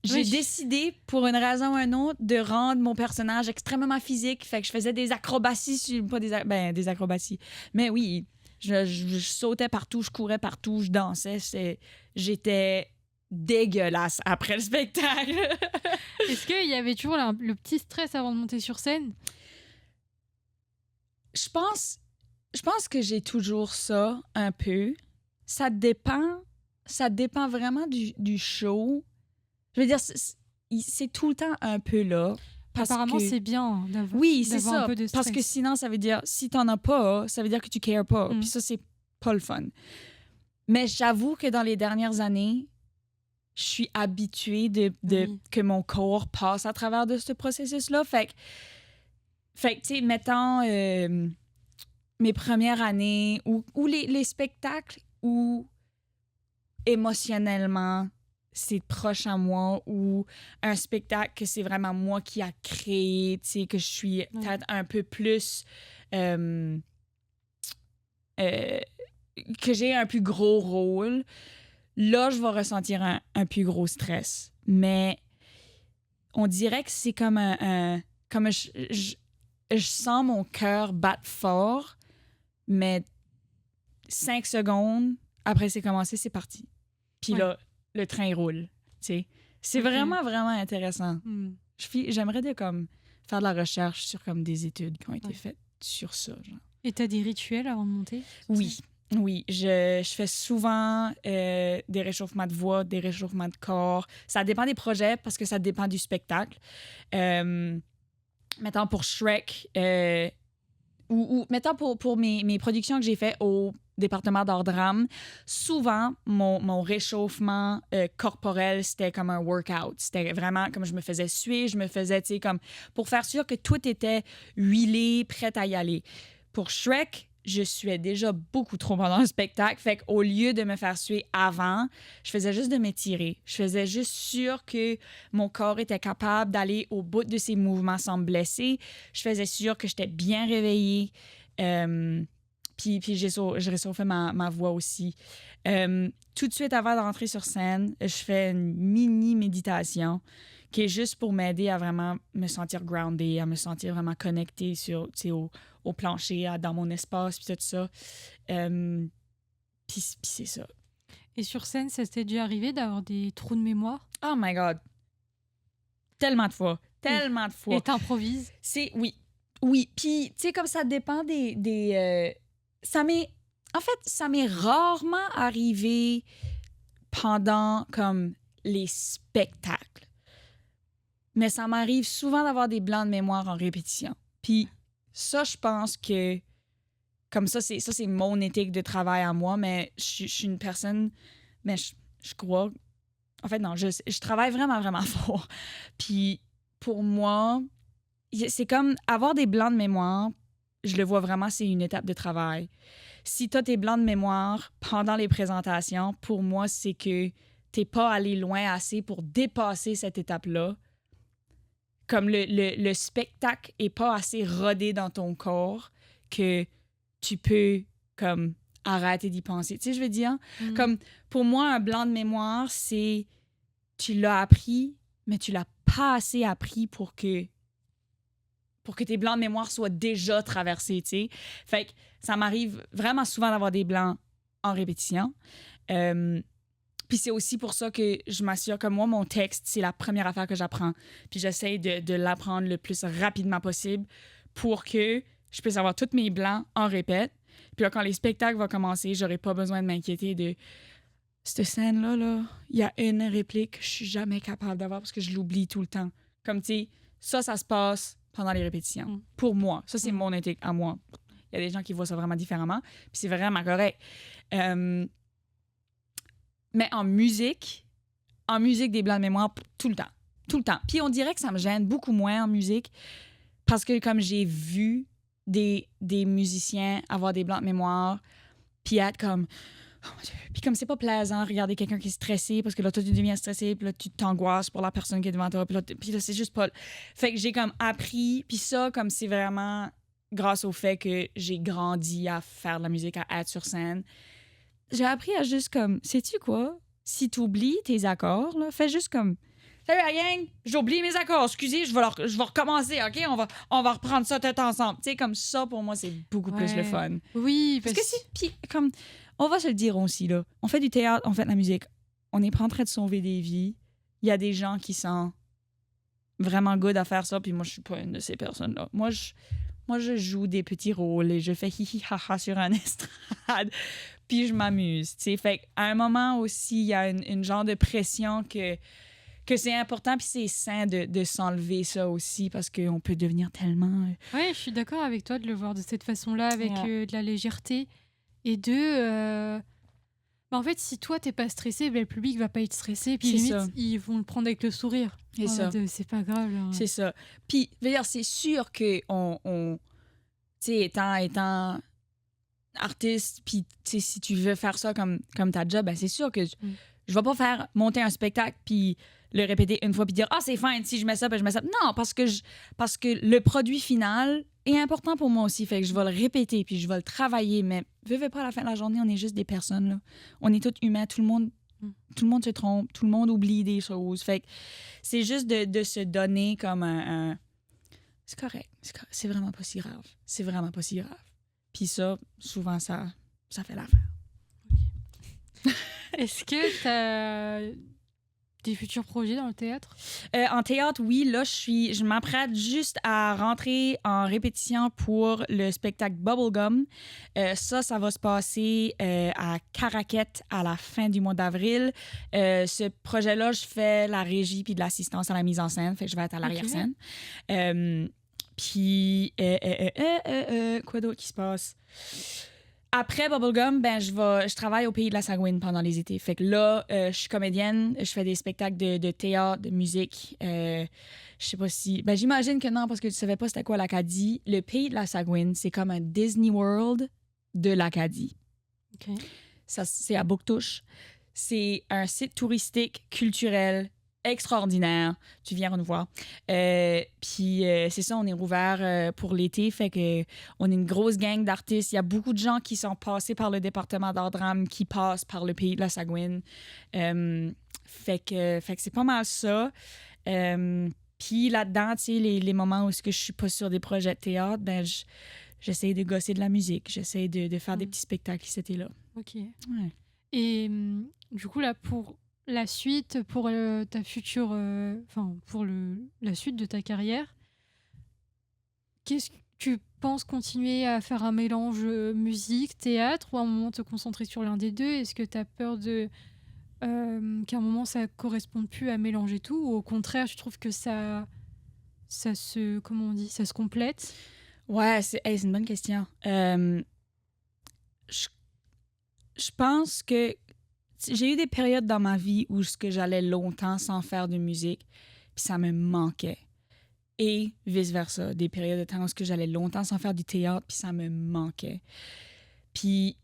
j'ai Oui. décidé, pour une raison ou une autre, de rendre mon personnage extrêmement physique. Fait que je faisais des acrobaties, pas des acrobaties. Mais oui, je sautais partout, je courais partout, je dansais. J'étais dégueulasse après le spectacle. Est-ce qu'il y avait toujours le petit stress avant de monter sur scène? Je pense que j'ai toujours ça un peu. Ça dépend vraiment du show. Je veux dire, c'est tout le temps un peu là. Apparemment, c'est bien d'avoir Oui, c'est d'avoir un ça. peu de Parce stress. que sinon, ça veut dire, si t'en as pas, ça veut dire que tu cares pas. Mm. Puis ça, c'est pas le fun. Mais j'avoue que dans les dernières années, je suis habituée Oui. que mon corps passe à travers de ce processus-là. Fait que tu sais, mettons mes premières années ou les spectacles où émotionnellement c'est proche à moi, ou un spectacle que c'est vraiment moi qui a créé, tu sais, que je suis peut-être un peu plus que j'ai un plus gros rôle, là je vais ressentir un plus gros stress. Mais on dirait que c'est comme comme je sens mon cœur battre fort, mais 5 secondes après c'est commencé, c'est parti. Puis là, le train roule, tu sais. C'est vraiment, vraiment intéressant. Mm. J'aimerais comme faire de la recherche sur comme des études qui ont été faites sur ça. Genre. Et t'as des rituels avant de monter? Oui, oui. Je fais souvent des réchauffements de voix, des réchauffements de corps. Ça dépend des projets parce que ça dépend du spectacle. Mettons pour Shrek, ou mettons pour mes productions que j'ai faites au département d'art drame, souvent, mon réchauffement corporel, c'était comme un workout. C'était vraiment comme je me faisais suer, je me faisais, tu sais, comme pour faire sûr que tout était huilé, prêt à y aller. Pour Shrek, je suais déjà beaucoup trop pendant le spectacle. Fait qu'au lieu de me faire suer avant, je faisais juste de m'étirer. Je faisais juste sûr que mon corps était capable d'aller au bout de ses mouvements sans me blesser. Je faisais sûr que j'étais bien réveillée. Puis je réchauffais ma voix aussi. Tout de suite avant de rentrer sur scène, je fais une mini méditation qui est juste pour m'aider à vraiment me sentir grounded, à me sentir vraiment connectée au plancher, dans mon espace, puis tout ça. Puis c'est ça. Et sur scène, ça t'est déjà arrivé d'avoir des trous de mémoire? Oh my God! Tellement de fois. Tellement de fois. Et t'improvises? Oui. Oui. Puis, tu sais, comme ça dépend En fait, ça m'est rarement arrivé pendant, comme, les spectacles. Mais ça m'arrive souvent d'avoir des blancs de mémoire en répétition. Puis ça, je pense que... Comme ça, c'est mon éthique de travail à moi, mais je suis une personne... Mais je crois... En fait, non, je travaille vraiment, vraiment fort. Puis pour moi, c'est comme avoir des blancs de mémoire, je le vois vraiment, c'est une étape de travail. Si tu as tes blancs de mémoire pendant les présentations, pour moi, c'est que t'es pas allé loin assez pour dépasser cette étape-là. Comme le spectacle est pas assez rodé dans ton corps que tu peux comme arrêter d'y penser. Tu sais, je veux dire, comme pour moi, un blanc de mémoire, c'est tu l'as appris, mais tu l'as pas assez appris pour que tes blancs de mémoire soient déjà traversés, tu sais. Fait que ça m'arrive vraiment souvent d'avoir des blancs en répétition. Puis c'est aussi pour ça que je m'assure que moi, mon texte, c'est la première affaire que j'apprends. Puis j'essaie de l'apprendre le plus rapidement possible pour que je puisse avoir tous mes blancs en répète. Puis là, quand les spectacles vont commencer, j'aurai pas besoin de m'inquiéter de cette scène-là, là, il y a une réplique que je suis jamais capable d'avoir parce que je l'oublie tout le temps. Comme, tu sais, ça se passe pendant les répétitions. Mm. Pour moi. Ça, c'est mon intake à moi. Il y a des gens qui voient ça vraiment différemment. Puis c'est vraiment correct. Mais en musique des blancs de mémoire, tout le temps. Tout le temps. Puis on dirait que ça me gêne beaucoup moins en musique parce que comme j'ai vu des musiciens avoir des blancs de mémoire puis être comme... Oh mon Dieu. Puis comme c'est pas plaisant, regarder quelqu'un qui est stressé parce que là, toi, tu deviens stressé puis là, tu t'angoisses pour la personne qui est devant toi. Puis là, c'est juste pas... Fait que j'ai comme appris... Puis ça, comme c'est vraiment grâce au fait que j'ai grandi à faire de la musique, à être sur scène, j'ai appris à juste comme... Sais-tu quoi? Si t'oublies tes accords, là, fais juste comme... Salut la gang, j'ai oublié mes accords. Excusez, je vais recommencer, OK? On va reprendre ça tout ensemble. Tu sais, comme ça, pour moi, c'est beaucoup plus le fun. Oui, Parce que c'est... Puis, comme... On va se le dire aussi, là. On fait du théâtre, on fait de la musique. On n'est pas en train de sauver des vies. Il y a des gens qui sont vraiment good à faire ça, puis moi, je suis pas une de ces personnes-là. Moi, je joue des petits rôles et je fais hi-hi-ha-ha sur un estrade, puis je m'amuse, tu sais. Fait qu'à un moment aussi, il y a une genre de pression que c'est important, puis c'est sain de s'enlever ça aussi, parce qu'on peut devenir tellement... Ouais, je suis d'accord avec toi de le voir de cette façon-là, avec de la légèreté. Et en fait, si toi, t'es pas stressé, le public va pas être stressé, puis limite, ils vont le prendre avec le sourire. C'est ça. C'est pas grave. Là. C'est ça. Puis, je veux dire, c'est sûr que tu sais, étant artiste, puis si tu veux faire ça comme ta job, ben c'est sûr que je vais pas faire monter un spectacle puis le répéter une fois puis dire c'est fine si je mets ça puis je mets ça. Non, parce que le produit final est important pour moi aussi, fait que je vais le répéter puis je vais le travailler, mais veux pas à la fin de la journée, on est juste des personnes là. On est tous humains, tout le monde se trompe, tout le monde oublie des choses. Fait que c'est juste de se donner comme un c'est correct, c'est vraiment pas si grave. C'est vraiment pas si grave. Puis ça, souvent ça fait l'affaire. Est-ce que t'as des futurs projets dans le théâtre? En théâtre, oui. Là, je m'apprête juste à rentrer en répétition pour le spectacle Bubblegum. Ça va se passer à Caraquette à la fin du mois d'avril. Ce projet-là, je fais la régie puis de l'assistance à la mise en scène. Fait que je vais être à l'arrière-scène. Puis, quoi d'autre qui se passe? Après Bubblegum, je travaille au Pays de la Sagouine pendant les étés. Fait que là, je suis comédienne, je fais des spectacles de théâtre, de musique. Je sais pas si... j'imagine que non, parce que tu savais pas c'était quoi l'Acadie. Le Pays de la Sagouine, c'est comme un Disney World de l'Acadie. OK. Ça, c'est à Bouctouche. C'est un site touristique, culturel, extraordinaire. Tu viens nous voir. Puis c'est ça, on est rouvert pour l'été. Fait que on est une grosse gang d'artistes. Il y a beaucoup de gens qui sont passés par le département d'art-drame qui passent par le Pays de la Sagouine. Fait que c'est pas mal ça. Puis là-dedans, tu sais, les moments où je suis pas sur des projets de théâtre, j'essaie de gosser de la musique. J'essaie de faire des petits spectacles cet été-là. OK. Ouais. Et du coup, là, pour la suite, pour ta future... pour la suite de ta carrière, qu'est-ce que tu penses continuer à faire un mélange musique, théâtre, ou à un moment te concentrer sur l'un des deux? Est-ce que tu as peur qu'à un moment ça corresponde plus à mélanger tout, ou au contraire, tu trouves que ça se... Comment on dit? Ça se complète? Ouais, c'est une bonne question. Je pense que j'ai eu des périodes dans ma vie où j'allais longtemps sans faire de musique, puis ça me manquait. Et vice-versa, des périodes de temps où j'allais longtemps sans faire du théâtre, puis ça me manquait. Puis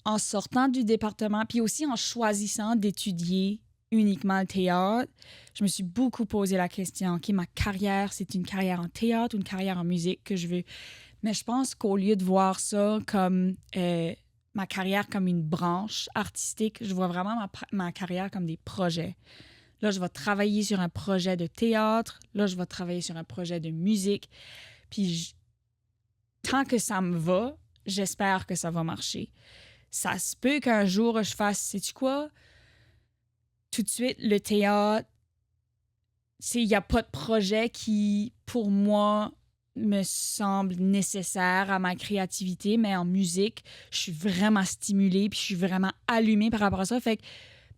en sortant du département, puis aussi en choisissant d'étudier uniquement le théâtre, je me suis beaucoup posé la question, OK, ma carrière, c'est une carrière en théâtre ou une carrière en musique que je veux? Mais je pense qu'au lieu de voir ça comme... ma carrière comme une branche artistique, je vois vraiment ma carrière comme des projets. Là, je vais travailler sur un projet de théâtre. Là, je vais travailler sur un projet de musique. Puis, tant que ça me va, j'espère que ça va marcher. Ça se peut qu'un jour, je fasse, sais-tu quoi? Tout de suite, le théâtre, il n'y a pas de projet qui, pour moi, me semble nécessaire à ma créativité, mais en musique, je suis vraiment stimulée puis je suis vraiment allumée par rapport à ça. Fait que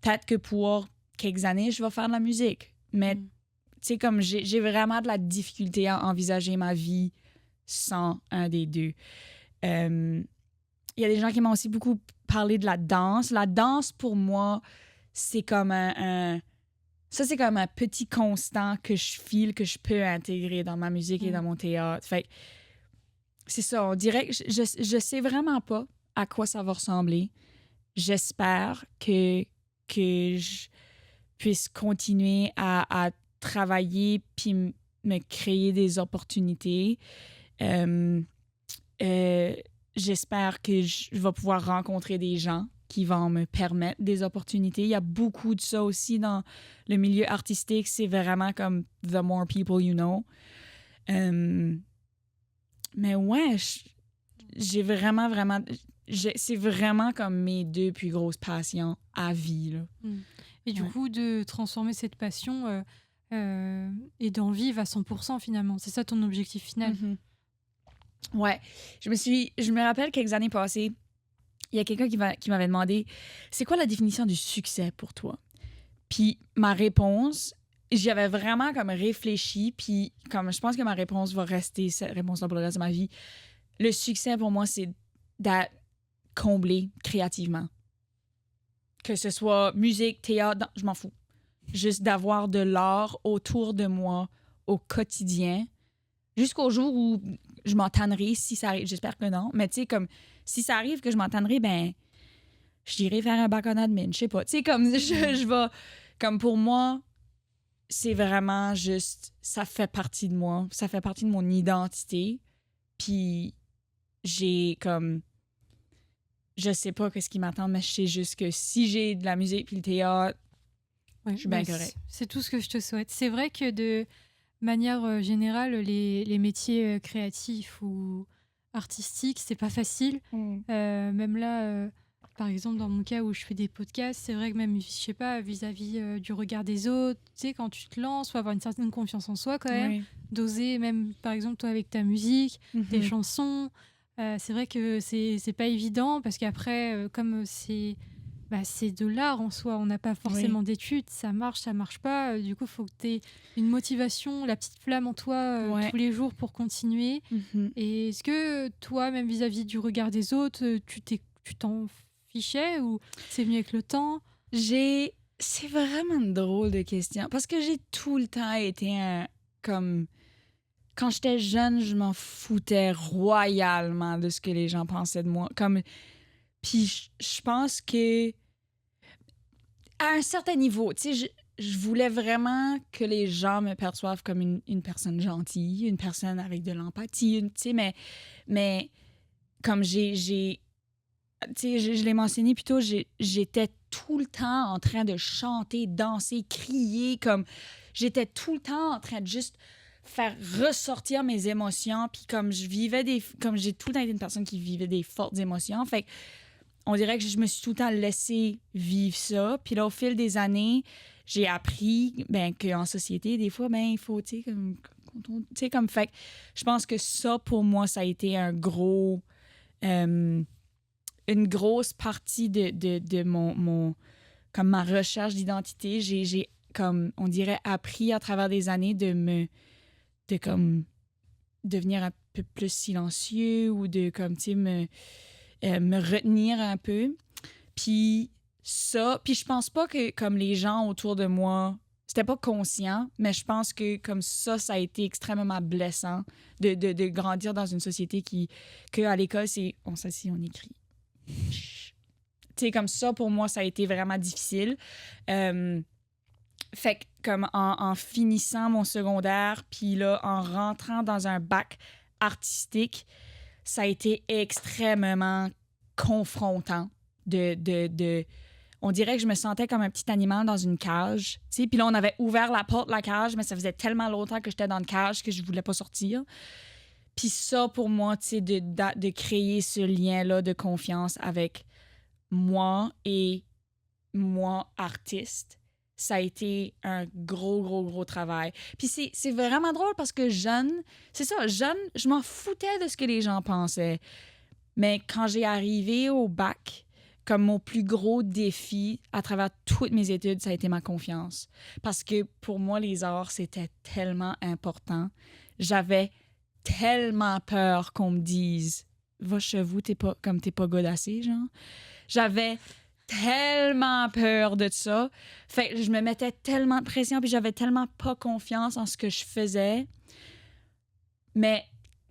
peut-être que pour quelques années, je vais faire de la musique. Mais tu sais, comme j'ai vraiment de la difficulté à envisager ma vie sans un des deux. Il y a des gens qui m'ont aussi beaucoup parlé de la danse. La danse, pour moi, c'est comme ça, c'est comme un petit constant que je file, que je peux intégrer dans ma musique et dans mon théâtre. Fait que c'est ça, on dirait que je sais vraiment pas à quoi ça va ressembler. J'espère que je puisse continuer à travailler puis me créer des opportunités. J'espère que je vais pouvoir rencontrer des gens qui vont me permettre des opportunités. Il y a beaucoup de ça aussi dans le milieu artistique. C'est vraiment comme the more people you know. Mais ouais, j'ai vraiment... c'est vraiment comme mes deux plus grosses passions à vie, là. Et du coup, de transformer cette passion et d'en vivre à 100% finalement. C'est ça ton objectif final. Mm-hmm. Ouais. Je me rappelle quelques années passées, il y a quelqu'un qui m'avait demandé « C'est quoi la définition du succès pour toi? » Puis ma réponse, j'y avais vraiment comme réfléchi, puis comme je pense que ma réponse va rester cette réponse-là pour le reste de ma vie. Le succès pour moi, c'est d'être comblé créativement. Que ce soit musique, théâtre, je m'en fous. Juste d'avoir de l'art autour de moi au quotidien, jusqu'au jour où je m'entannerai, si ça arrive. J'espère que non. Mais tu sais, comme, si ça arrive que je m'entannerai, ben, j'irai faire un bac en admin. Je sais pas. Tu sais, comme, je vais... Comme pour moi, c'est vraiment juste... Ça fait partie de moi. Ça fait partie de mon identité. Puis j'ai comme... Je sais pas qu'est-ce qui m'attend, mais je sais juste que si j'ai de la musique puis le théâtre, je suis bien correct. C'est tout ce que je te souhaite. C'est vrai que de manière générale, les métiers créatifs ou artistiques, c'est pas facile. Même là, par exemple, dans mon cas où je fais des podcasts, c'est vrai que même, je sais pas, vis-à-vis du regard des autres, tu sais, quand tu te lances, faut avoir une certaine confiance en soi quand même, d'oser, même par exemple, toi avec ta musique, tes chansons. C'est vrai que c'est pas évident parce qu'après, comme c'est de l'art en soi, on n'a pas forcément d'études, ça marche pas. Du coup, il faut que tu aies une motivation, la petite flamme en toi tous les jours pour continuer. Et est-ce que toi, même vis-à-vis du regard des autres, tu t'en fichais ou c'est venu avec le temps? C'est vraiment une drôle de question parce que j'ai tout le temps été comme... Quand j'étais jeune, je m'en foutais royalement de ce que les gens pensaient de moi. Puis je pense que à un certain niveau, tu sais, je voulais vraiment que les gens me perçoivent comme une personne gentille, une personne avec de l'empathie, tu sais, mais comme tu sais, je l'ai mentionné plus tôt, j'étais tout le temps en train de chanter, danser, crier, comme j'étais tout le temps en train de juste faire ressortir mes émotions, puis comme j'ai tout le temps été une personne qui vivait des fortes émotions, fait que on dirait que je me suis tout le temps laissé vivre ça. Puis là, au fil des années, j'ai appris qu'en société, des fois, il faut, tu sais, comme fait. Je pense que ça, pour moi, ça a été une grosse partie de mon comme ma recherche d'identité. J'ai comme, on dirait, appris à travers des années de devenir un peu plus silencieux ou de, comme, tu sais, me retenir un peu. Puis je pense pas que comme les gens autour de moi, c'était pas conscient, mais je pense que comme ça a été extrêmement blessant de grandir dans une société que à l'école, c'est on s'assied, on écrit. Tu sais, comme ça, pour moi, ça a été vraiment difficile. Fait que comme en finissant mon secondaire, puis là, en rentrant dans un bac artistique, ça a été extrêmement confrontant on dirait que je me sentais comme un petit animal dans une cage, tu sais, puis là on avait ouvert la porte de la cage, mais ça faisait tellement longtemps que j'étais dans une cage que je voulais pas sortir. Puis ça pour moi, tu sais, de créer ce lien-là de confiance avec moi et moi artiste, ça a été un gros travail. Puis c'est vraiment drôle parce que jeune, je m'en foutais de ce que les gens pensaient. Mais quand j'ai arrivé au bac, comme mon plus gros défi à travers toutes mes études, ça a été ma confiance. Parce que pour moi, les arts, c'était tellement important. J'avais tellement peur qu'on me dise « Va chez vous, t'es pas good assez, genre. » J'avais tellement peur de ça. Fait que je me mettais tellement de pression puis j'avais tellement pas confiance en ce que je faisais. Mais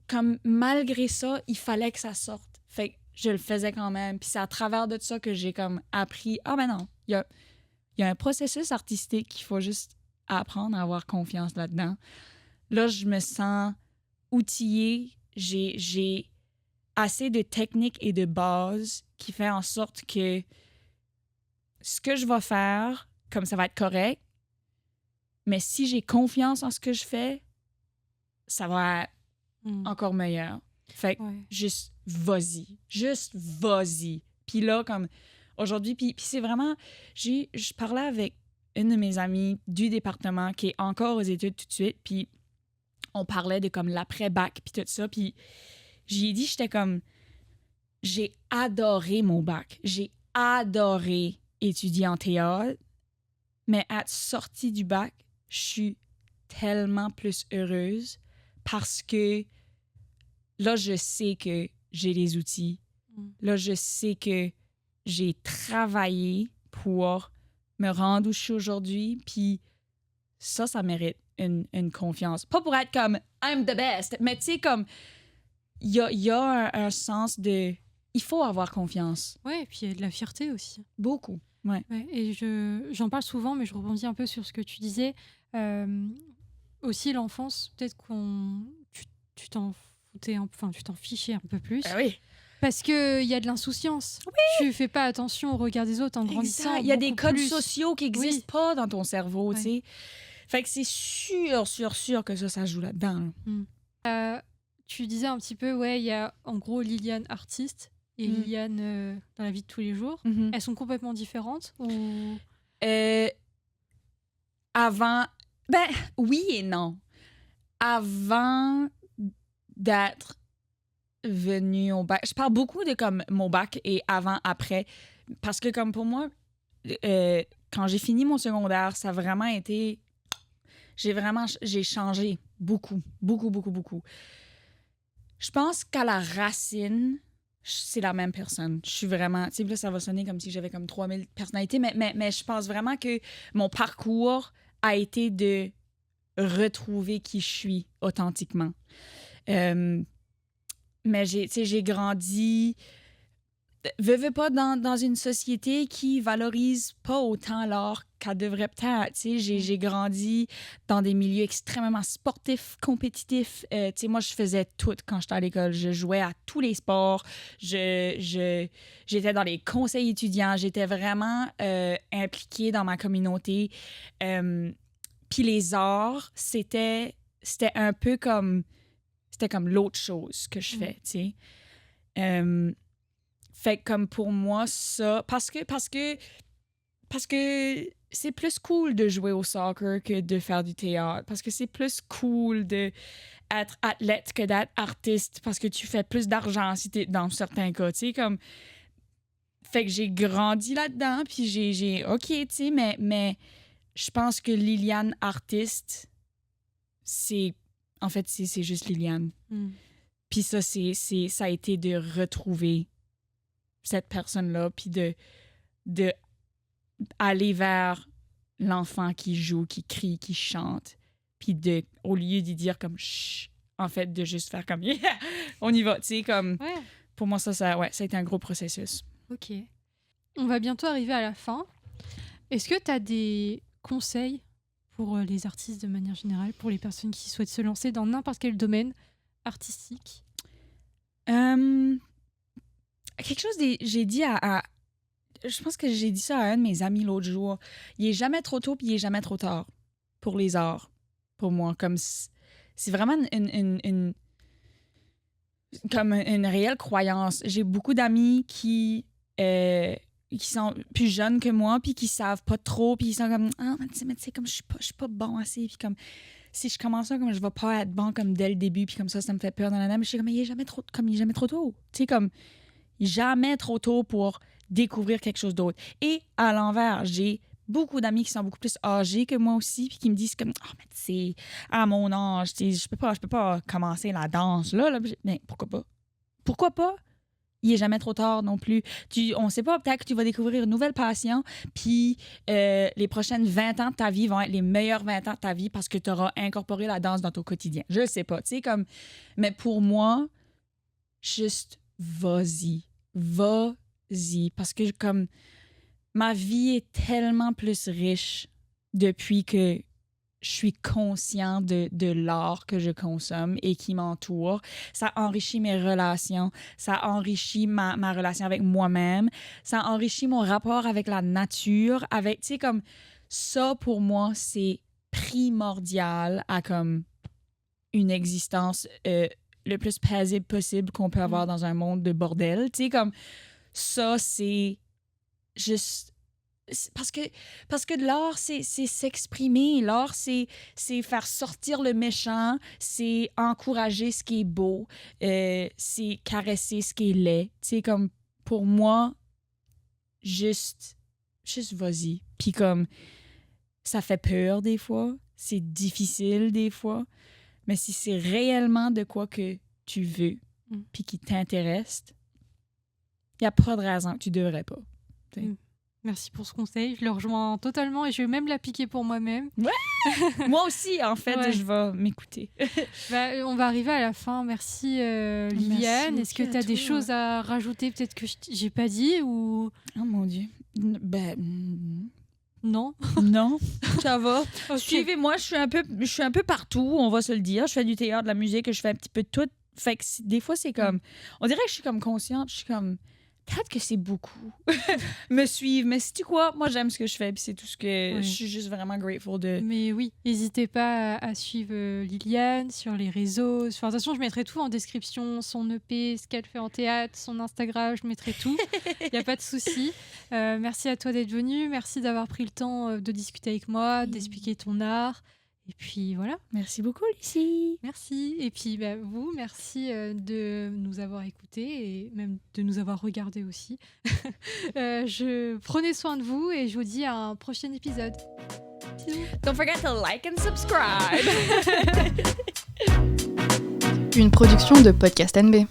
comme malgré ça, il fallait que ça sorte. Fait que je le faisais quand même. Puis c'est à travers de ça que j'ai comme appris « Ah ben non, il y a un processus artistique qu'il faut juste apprendre à avoir confiance là-dedans. » Là, je me sens outillée. J'ai assez de techniques et de bases qui fait en sorte que ce que je vais faire, comme ça va être correct, mais si j'ai confiance en ce que je fais, ça va être encore meilleur. Fait que juste vas-y. Juste vas-y. Puis là, comme aujourd'hui, puis c'est vraiment... Je parlais avec une de mes amies du département qui est encore aux études tout de suite, puis on parlait de comme l'après-bac, puis tout ça, puis j'y ai dit, j'étais comme... J'ai adoré mon bac. J'ai adoré étudier en théâtre, mais à sortie du bac, je suis tellement plus heureuse parce que là, je sais que j'ai les outils. Là, je sais que j'ai travaillé pour me rendre où je suis aujourd'hui, puis ça mérite une confiance. Pas pour être comme « I'm the best », mais tu sais, comme il y a un sens de... Il faut avoir confiance. Ouais, et puis il y a de la fierté aussi. Beaucoup, ouais. Et j'en parle souvent, mais je rebondis un peu sur ce que tu disais. Aussi, l'enfance, peut-être tu t'en foutais, enfin, tu t'en fichais un peu plus. Ah oui. Parce qu'il y a de l'insouciance. Oui. Tu fais pas attention au regard des autres en grandissant. Il y a des codes sociaux qui n'existent pas dans ton cerveau, tu sais. Fait que c'est sûr que ça joue là-dedans. Tu disais un petit peu, il y a en gros Liliane artiste et Liliane dans la vie de tous les jours. Elles sont complètement différentes ou... Avant... Ben, oui et non. Avant d'être venue au bac... Je parle beaucoup de comme mon bac et avant, après. Parce que comme pour moi, quand j'ai fini mon secondaire, ça a vraiment été... J'ai changé beaucoup. Je pense qu'à la racine, c'est la même personne. Je suis vraiment... Tu sais, là, ça va sonner comme si j'avais comme 3000 personnalités, mais je pense vraiment que mon parcours a été de retrouver qui je suis authentiquement. Mais j'ai grandi... Veux pas dans une société qui valorise pas autant l'art qu'elle devrait peut-être. J'ai grandi dans des milieux extrêmement sportifs, compétitifs. Moi, je faisais tout quand j'étais à l'école. Je jouais à tous les sports. J'étais dans les conseils étudiants. J'étais vraiment impliquée dans ma communauté. Puis les arts, c'était un peu comme... C'était comme l'autre chose que je fais, tu sais. Fait que comme pour moi, ça... Parce que c'est plus cool de jouer au soccer que de faire du théâtre. Parce que c'est plus cool d'être athlète que d'être artiste. Parce que tu fais plus d'argent si t'es dans certains cas, tu sais, comme... Fait que j'ai grandi là-dedans, puis j'ai OK, tu sais, mais je pense que Liliane artiste, c'est... En fait, c'est juste Liliane. Puis ça, ça a été de retrouver cette personne-là, puis de aller vers l'enfant qui joue, qui crie, qui chante, puis au lieu d'y dire comme chut, en fait, de juste faire comme yeah, on y va, tu sais, comme... Ouais. Pour moi, ça a été un gros processus. OK. On va bientôt arriver à la fin. Est-ce que tu as des conseils pour les artistes de manière générale, pour les personnes qui souhaitent se lancer dans n'importe quel domaine artistique? Quelque chose j'ai dit je pense que j'ai dit ça à un de mes amis l'autre jour. Il est jamais trop tôt puis il est jamais trop tard pour les arts. Pour moi, comme c'est vraiment comme une réelle croyance. J'ai beaucoup d'amis qui sont plus jeunes que moi puis qui savent pas trop puis ils sont comme mais tu sais comme je suis pas bon assez puis comme si je commence ça comme je vais pas être bon comme dès le début puis comme ça me fait peur mais je suis comme il est jamais trop tôt. Tu sais comme jamais trop tôt pour découvrir quelque chose d'autre. Et à l'envers, j'ai beaucoup d'amis qui sont beaucoup plus âgés que moi aussi, puis qui me disent comme « Ah, mais tu sais, à mon âge, je peux pas commencer la danse là. » Mais pourquoi pas? Pourquoi pas? Il n'est jamais trop tard non plus. On ne sait pas, peut-être que tu vas découvrir une nouvelle passion, puis les prochaines 20 ans de ta vie vont être les meilleurs 20 ans de ta vie parce que tu auras incorporé la danse dans ton quotidien. Je ne sais pas, tu sais, comme... Mais pour moi, juste vas-y. Vas-y. Parce que comme ma vie est tellement plus riche depuis que je suis conscient de l'art que je consomme et qui m'entoure. Ça enrichit mes relations, ça enrichit ma relation avec moi-même, ça enrichit mon rapport avec la nature, avec, tu sais, comme ça, pour moi, c'est primordial à comme une existence le plus paisible possible qu'on peut avoir dans un monde de bordel. Tu sais, comme ça, c'est juste... Parce que l'art, c'est s'exprimer. L'art, c'est faire sortir le méchant, c'est encourager ce qui est beau, c'est caresser ce qui est laid. Tu sais, comme, pour moi, juste vas-y. Puis comme, ça fait peur des fois, c'est difficile des fois, mais si c'est réellement de quoi que tu veux, puis qui t'intéresse, il n'y a pas de raison que tu devrais pas. Merci pour ce conseil, je le rejoins totalement et je vais même l'appliquer pour moi-même. Ouais. Moi aussi, en fait, je vais m'écouter. On va arriver à la fin. Merci Liliane. Est-ce que tu as des choses à rajouter peut-être que j'ai pas dit ou... Oh mon Dieu. Non. Non, ça va. Okay. Suivez-moi, je suis un peu partout, on va se le dire. Je fais du théâtre, de la musique, je fais un petit peu de tout. Fait que des fois, c'est comme... On dirait que je suis comme consciente, je suis comme... Peut-être que c'est beaucoup me suivre, mais sais-tu quoi? Moi, j'aime ce que je fais, puis c'est tout ce que... Je suis juste vraiment grateful de... Mais oui, n'hésitez pas à suivre Liliane sur les réseaux. Enfin, de toute façon, je mettrai tout en description, son EP, ce qu'elle fait en théâtre, son Instagram, je mettrai tout. Il n'y a pas de souci. Merci à toi d'être venue, merci d'avoir pris le temps de discuter avec moi, d'expliquer ton art. Et puis voilà. Merci beaucoup, Lucie. Merci. Et puis vous, merci de nous avoir écoutés et même de nous avoir regardés aussi. Prenez soin de vous et je vous dis à un prochain épisode. Bisous. Don't forget to like and subscribe. Une production de Podcast NB.